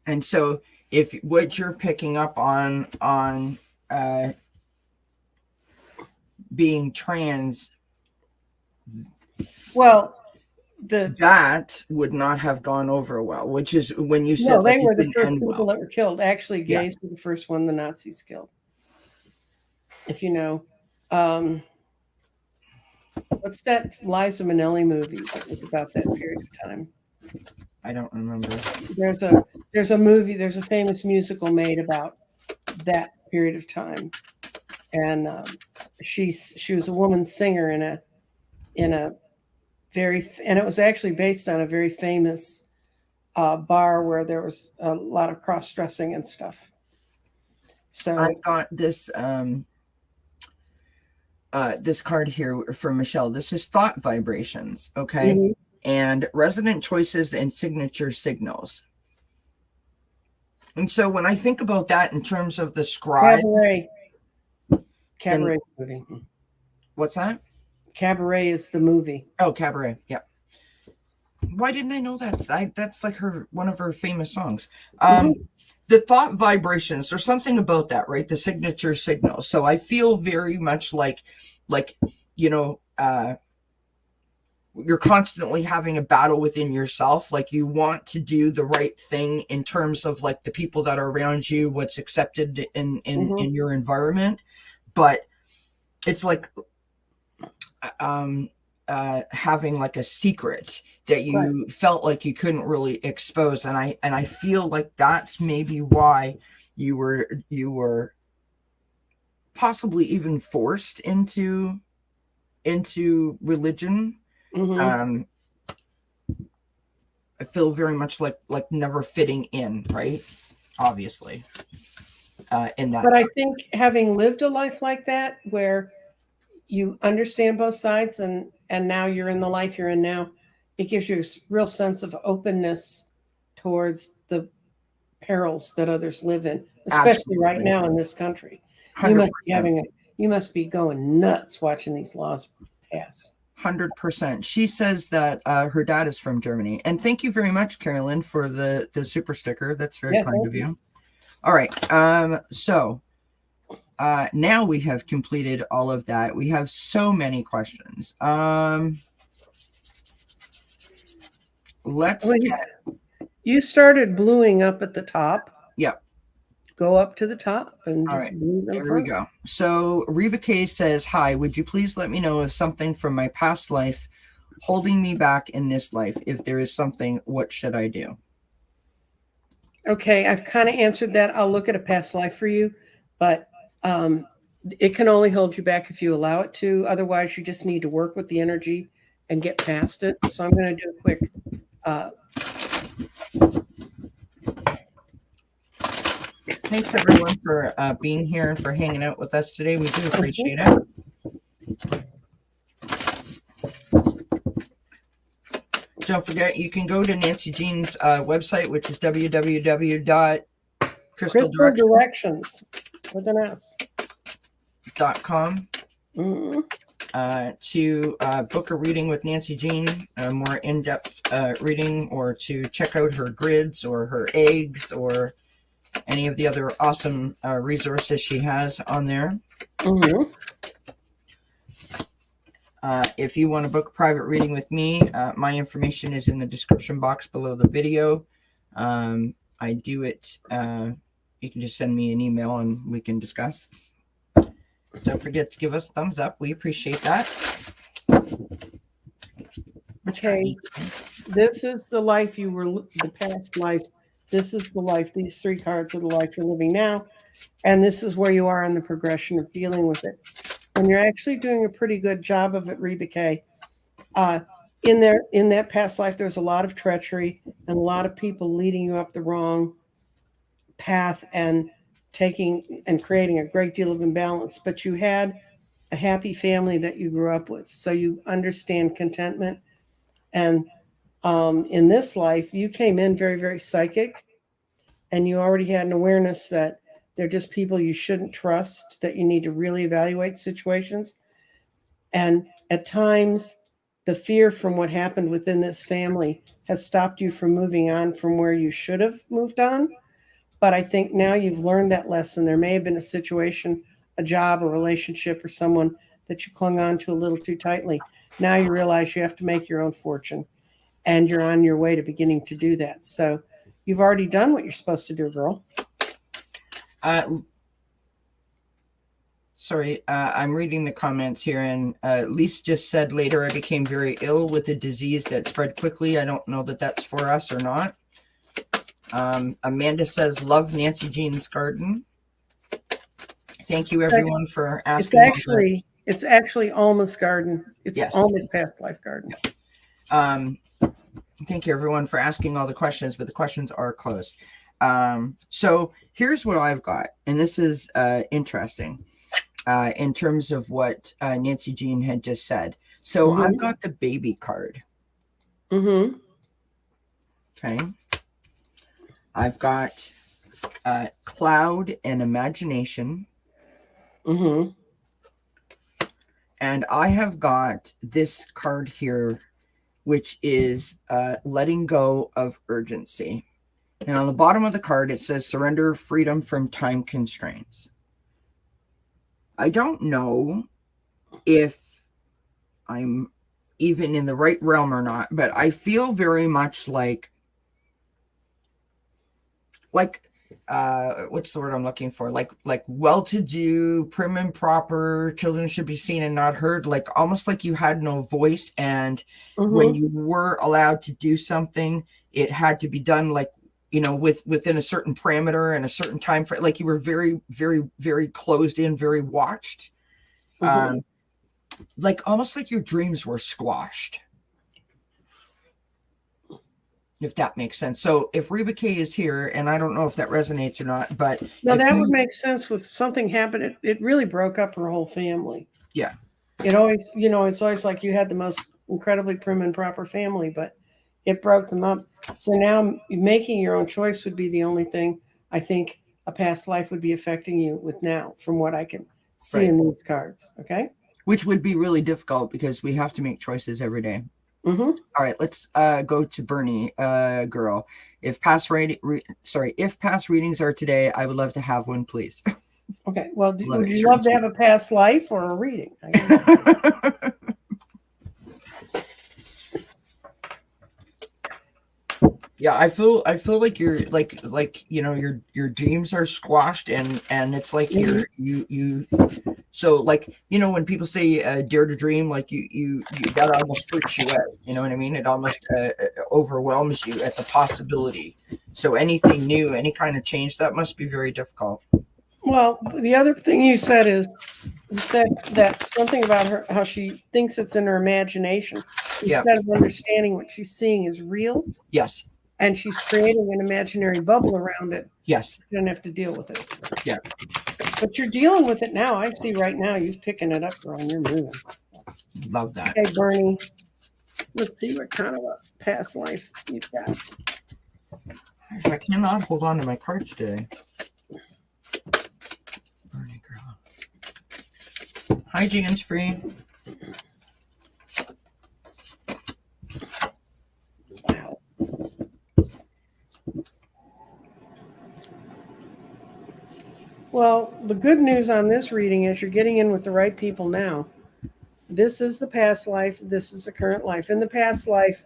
And so if what you're picking up on being trans, well, that would not have gone over well, which is when you said no, they were the first people that were killed. Actually, gays were the first one the Nazis killed. If you know. What's that Liza Minnelli movie that was about that period of time? I don't remember. There's a movie, there's a famous musical made about that period of time, and she was a woman singer in a very, and it was actually based on a very famous bar where there was a lot of cross dressing and stuff. So I've got this. This card here for Michelle. This is thought vibrations, okay? Mm-hmm. And resonant choices and signature signals. And so when I think about that in terms of the scribe. Cabaret movie. What's that? Cabaret is the movie. Oh, Cabaret, yeah. Why didn't I know that? That's like one of her famous songs. The thought vibrations, there's something about that, right? The signature signals. So I feel very much like you're constantly having a battle within yourself. Like you want to do the right thing in terms of like the people that are around you, what's accepted in your environment. But it's like having like a secret that you felt like you couldn't really expose, and I feel like that's maybe why you were possibly even forced into religion. I feel very much like never fitting in, right? Obviously, in that. But I think having lived a life like that, where you understand both sides, and now you're in the life you're in now, it gives you a real sense of openness towards the perils that others live in, especially right Absolutely. now in this country. You must be 100%. you must be going nuts watching these laws pass. 100%. She says that her dad is from Germany. And thank you very much, Carolyn, for the super sticker. That's very Yeah, kind thank of you. you. All right. So now we have completed all of that. We have so many questions. Let's Well, get, you started bluing up at the top. yeah. Go up to the top and All just right. blue them There we first. go. So Reba K says, hi, would you please let me know if something from my past life holding me back in this life? If there is something, what should I do? Okay, I've kind of answered that. I'll look at a past life for you, but um, it can only hold you back if you allow it to. Otherwise, you just need to work with the energy and get past it. So I'm going to do a quick. Uh, Thanks everyone for being here and for hanging out with us today. We do appreciate it. Don't forget, you can go to Nancy Jean's website, which is www.crystaldirections.com. With an S. Mm-hmm. To book a reading with Nancy Jean, a more in-depth reading, or to check out her grids or her eggs or any of the other awesome resources she has on there. Mm-hmm. If you want to book a private reading with me, my information is in the description box below the video. I do it. You can just send me an email and we can discuss. Don't forget to give us a thumbs up. We appreciate that. Okay, this is the life you were, the past life. This is the life. These three cards are the life you're living now. And this is where you are in the progression of dealing with it. And you're actually doing a pretty good job of it, Reba K. In that past life, there's a lot of treachery and a lot of people leading you up the wrong path and taking and creating a great deal of imbalance. But you had a happy family that you grew up with, so you understand contentment. And in this life, you came in very, very psychic, and you already had an awareness that they're just people you shouldn't trust, that you need to really evaluate situations. And at times, the fear from what happened within this family has stopped you from moving on from where you should have moved on. But I think now you've learned that lesson. There may have been a situation, a job, a relationship, or someone that you clung on to a little too tightly. Now you realize you have to make your own fortune, and you're on your way to beginning to do that. So you've already done what you're supposed to do, girl. Sorry, I'm reading the comments here, and Lisa just said later I became very ill with a disease that spread quickly. I don't know that that's for us or not. Amanda says, love Nancy Jean's garden. Thank you everyone for asking. It's actually Alma's garden. It's Yes. Alma's past life garden. Thank you everyone for asking all the questions, but the questions are closed. So here's what I've got, and this is interesting in terms of what Nancy Jean had just said. So I've got the baby card. Mm-hmm. Okay. I've got cloud and imagination. Mm-hmm. And I have got this card here, which is letting go of urgency. And on the bottom of the card, it says surrender freedom from time constraints. I don't know if I'm even in the right realm or not, but I feel very much like what's the word I'm looking for? Like well-to-do, prim and proper, children should be seen and not heard, like almost like you had no voice. And when you were allowed to do something, it had to be done like, you know, within a certain parameter and a certain time frame. Like you were very, very, very closed in, very watched. Like almost like your dreams were squashed. If that makes sense. So if Reba K is here, and I don't know if that resonates or not, but no, that would make sense. With something happened, it really broke up her whole family. Yeah. It always, you know, it's always like you had the most incredibly prim and proper family, but It broke them up. So now making your own choice would be the only thing I think a past life would be affecting you with now, from what I can see Right. in these cards. Okay. Which would be really difficult because we have to make choices every day. Mm-hmm. All right, let's go to Bernie, girl. If past if past readings are today, I would love to have one, please. Okay. Well, Love would it. you Short love and to sweet. have a past life or a reading? Yeah, I feel like you're like your dreams are squashed and it's like Mhm. you so like when people say dare to dream, like you that almost freaks you out, you know what I mean? It almost overwhelms you at the possibility. So anything new, any kind of change, that must be very difficult. Well, the other thing you said is you said that something about her, how she thinks it's in her imagination Yeah. instead of understanding what she's seeing is real, Yes. and she's creating an imaginary bubble around it. Yes. You don't have to deal with it. Yeah. But you're dealing with it now. I see right now you're picking it up, girl, and you're moving. Love that. Okay, Bernie, let's see what kind of a past life you've got. I cannot hold on to my cards today. Bernie girl. Hi, Jan's free. Wow. Well, the good news on this reading is you're getting in with the right people now. This is the past life. This is the current life. In the past life,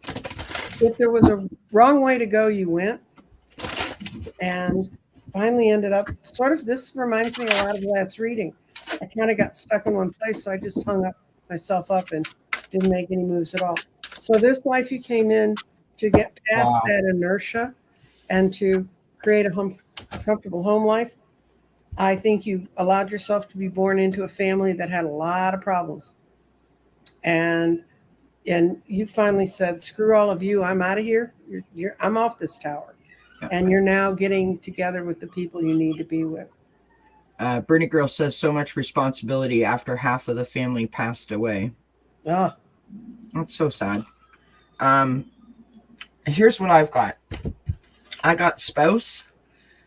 if there was a wrong way to go, you went and finally ended up sort of. This reminds me a lot of the last reading. I kind of got stuck in one place, so I just hung myself up and didn't make any moves at all. So this life you came in to get past Wow. that inertia and to create a comfortable home life. I think you allowed yourself to be born into a family that had a lot of problems, and you finally said, "Screw all of you! I'm out of here. I'm off this tower." Yeah. And you're now getting together with the people you need to be with. Bernie Girl says so much responsibility after half of the family passed away. Oh, That's so sad. Here's what I've got. I got spouse,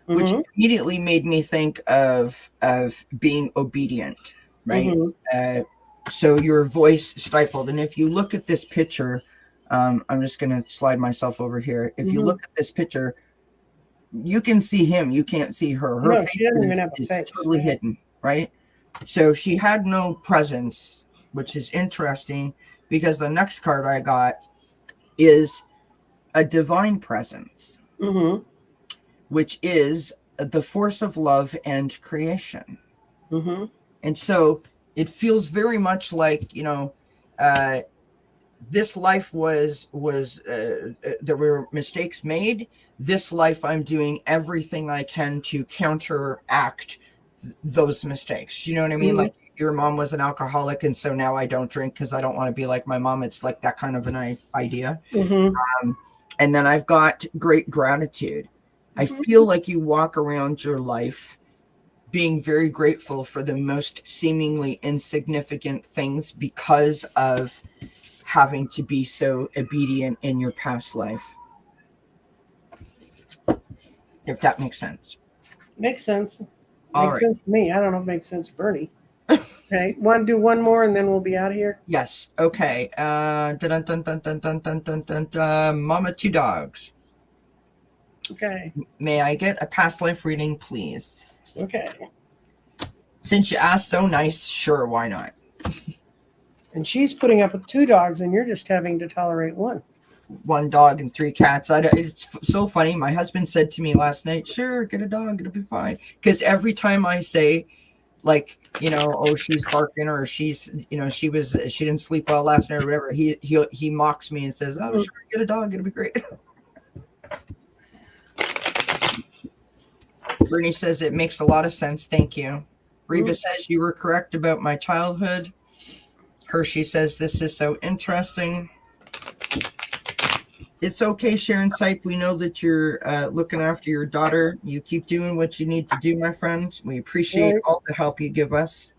which mm-hmm, immediately made me think of being obedient, right? mm-hmm, So your voice stifled, and if you look at this picture, I'm just gonna slide myself over here. If you mm-hmm. look at this picture, you can see him, you can't see her. Her No, face she doesn't even is, have a is face. totally hidden, right? So she had no presence, which is interesting because the next card I got is a divine presence, Mm-hmm, which is the force of love and creation. mm-hmm, And so it feels very much like, uh, this life was there were mistakes made. This life I'm doing everything I can to counteract those mistakes. You know what I mean? mm-hmm, Like your mom was an alcoholic and so now I don't drink because I don't want to be like my mom. It's like that kind of an idea. mm-hmm, And then I've got great gratitude. I mm-hmm. feel like you walk around your life being very grateful for the most seemingly insignificant things because of having to be so obedient in your past life. If that makes sense. Makes sense. All Makes right. sense to me. I don't know if it makes sense to Bernie. Okay, want to do one more and then we'll be out of here? Yes. Okay. Dun, dun, dun, dun, dun, dun, dun, dun, dun. Mama Two Dogs. Okay, May I get a past life reading, please? okay. Since you asked so nice, sure, why not? And she's putting up with 2 dogs and you're just having to tolerate one. 1 dog and 3 cats. It's so funny. My husband said to me last night, sure, get a dog, it'll be fine. Because every time I say, like, oh, she's barking or she's, she didn't sleep well last night or whatever, he mocks me and says, oh, sure, get a dog, it'll be great. Bernie says it makes a lot of sense. Thank you. Reba says you were correct about my childhood. Hershey says this is so interesting. It's okay, Sharon Sipe. We know that you're looking after your daughter. You keep doing what you need to do, my friend. We appreciate all the help you give us.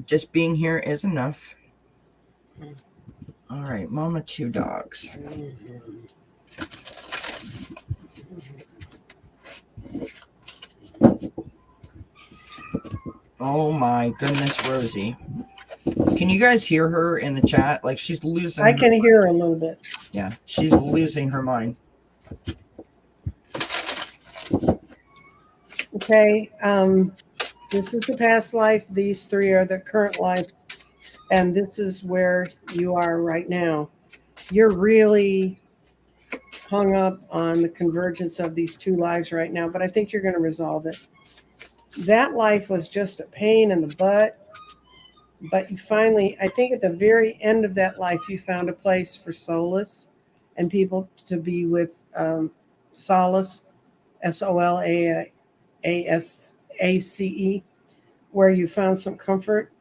Just being here is enough. All right, Mama Two Dogs. Oh my goodness, Rosie. Can you guys hear her in the chat? Like she's losing I her can hear her a little bit. Yeah, she's losing her mind. Okay. This is the past life. These three are the current life. And this is where you are right now. You're really hung up on the convergence of these two lives right now, but I think you're going to resolve it. That life was just a pain in the butt, but you finally, I think at the very end of that life, you found a place for solace and people to be with solace, SOLASACE, where you found some comfort.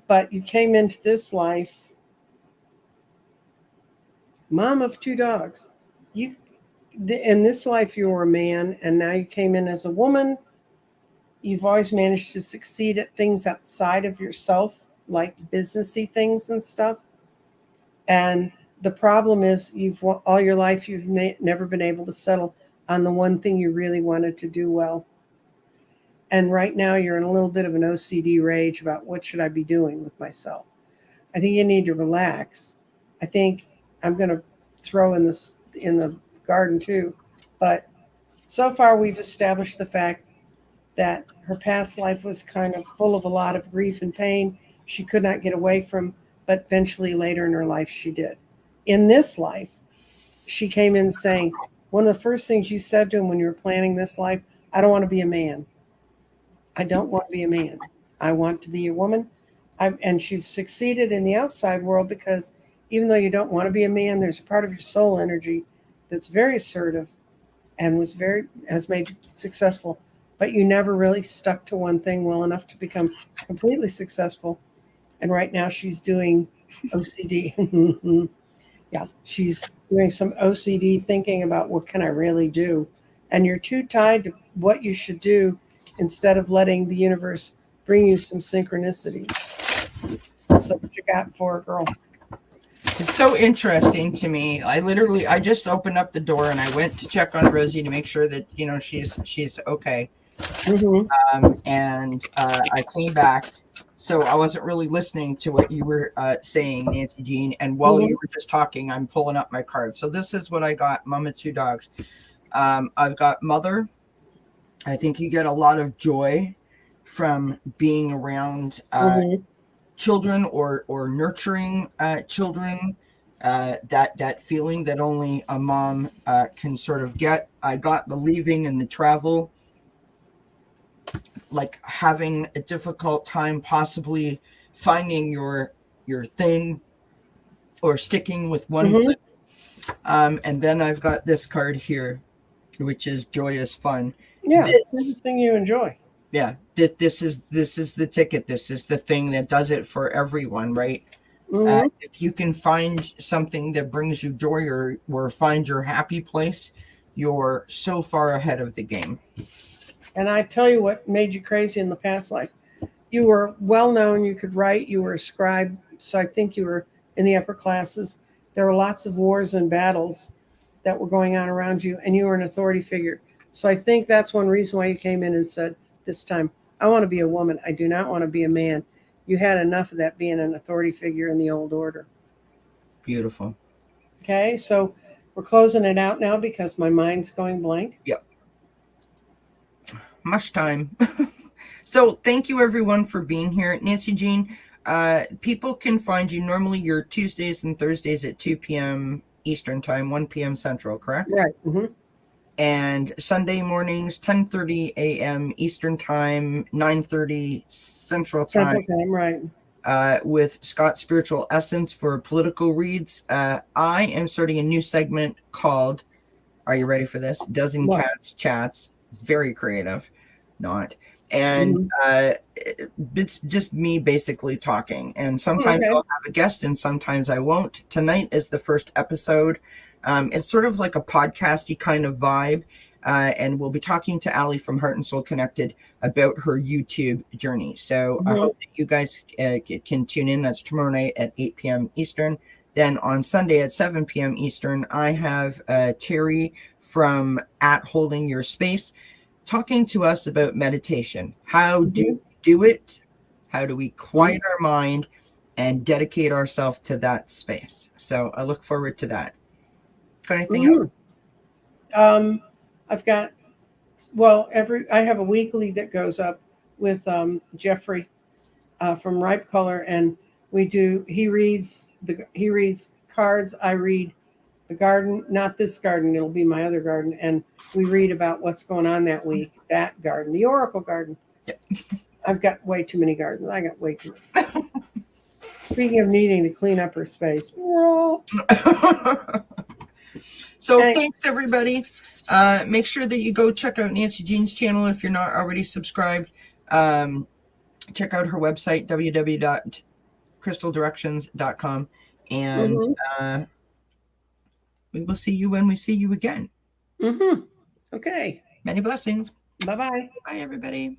But you came into this life, mom of two dogs. You in this life you were a man, and now you came in as a woman. You've always managed to succeed at things outside of yourself, like businessy things and stuff. And the problem is, you've all your life you've never been able to settle on the one thing you really wanted to do well. And right now you're in a little bit of an OCD rage about what should I be doing with myself. I think you need to relax. I think I'm going to throw in this in the garden too. But so far we've established the fact that her past life was kind of full of a lot of grief and pain she could not get away from, but eventually later in her life she did. In this life, she came in saying, one of the first things you said to him when you were planning this life, I don't want to be a man. I don't want to be a man. I want to be a woman. And she's succeeded in the outside world because even though you don't want to be a man, there's a part of your soul energy that's very assertive and has made you successful. But you never really stuck to one thing well enough to become completely successful. And right now she's doing OCD. Yeah, she's doing some OCD thinking about what can I really do. And you're too tied to what you should do instead of letting the universe bring you some synchronicities. So what you got for a girl? It's so interesting to me. I just opened up the door and I went to check on Rosie to make sure that she's okay. And I came back, so I wasn't really listening to what you were saying, Nancy Jean. And while you were just talking, I'm pulling up my card. So this is what I got, Mama Two Dogs. I've got Mother. I think you get a lot of joy from being around children or nurturing children. That feeling that only a mom can sort of get. I got the leaving and the travel, like having a difficult time possibly finding your thing or sticking with one foot. And then I've got this card here, which is joyous fun. Yeah, this is the thing you enjoy. Yeah, this is the ticket. This is the thing that does it for everyone, right? If you can find something that brings you joy or find your happy place, you're so far ahead of the game. And I tell you what made you crazy in the past life. You were well known, you could write, you were a scribe, so I think you were in the upper classes. There were lots of wars and battles that were going on around you, and you were an authority figure. So I think that's one reason why you came in and said, this time, I want to be a woman. I do not want to be a man. You had enough of that being an authority figure in the old order. Beautiful. Okay, so we're closing it out now because my mind's going blank. Yep. Much time. So thank you everyone for being here. Nancy Jean, people can find you normally your Tuesdays and Thursdays at 2 p.m. Eastern time, 1 p.m. Central, correct? Right. And Sunday mornings, 10:30 a.m. Eastern time, 9:30 Central time. Right. With Scott Spiritual Essence for political reads. I am starting a new segment called, are you ready for this? dznCat's Chats. Very creative. Not. And it's just me basically talking. And sometimes I'll have a guest and sometimes I won't. Tonight is the first episode. It's sort of like a podcasty kind of vibe. And we'll be talking to Allie from Heart and Soul Connected about her YouTube journey. So I hope that you guys can tune in. That's tomorrow night at 8 p.m. Eastern. Then on Sunday at 7 p.m. Eastern, I have Terry from At Holding Your Space talking to us about meditation. How do we do it? How do we quiet our mind and dedicate ourselves to that space? So I look forward to that. Got anything else? I've got, I have a weekly that goes up with Jeffrey from Ripe Color, and he reads cards. I read the garden, not this garden, it'll be my other garden, and we read about what's going on that week. That garden, the Oracle Garden. Yep. I've got way too many gardens. I got way too many. Speaking of needing to clean up her space. So thanks, everybody. Make sure that you go check out Nancy Jean's channel if you're not already subscribed. Check out her website, www.crystaldirections.com. And we will see you when we see you again. Okay. Many blessings. Bye-bye. Bye, everybody.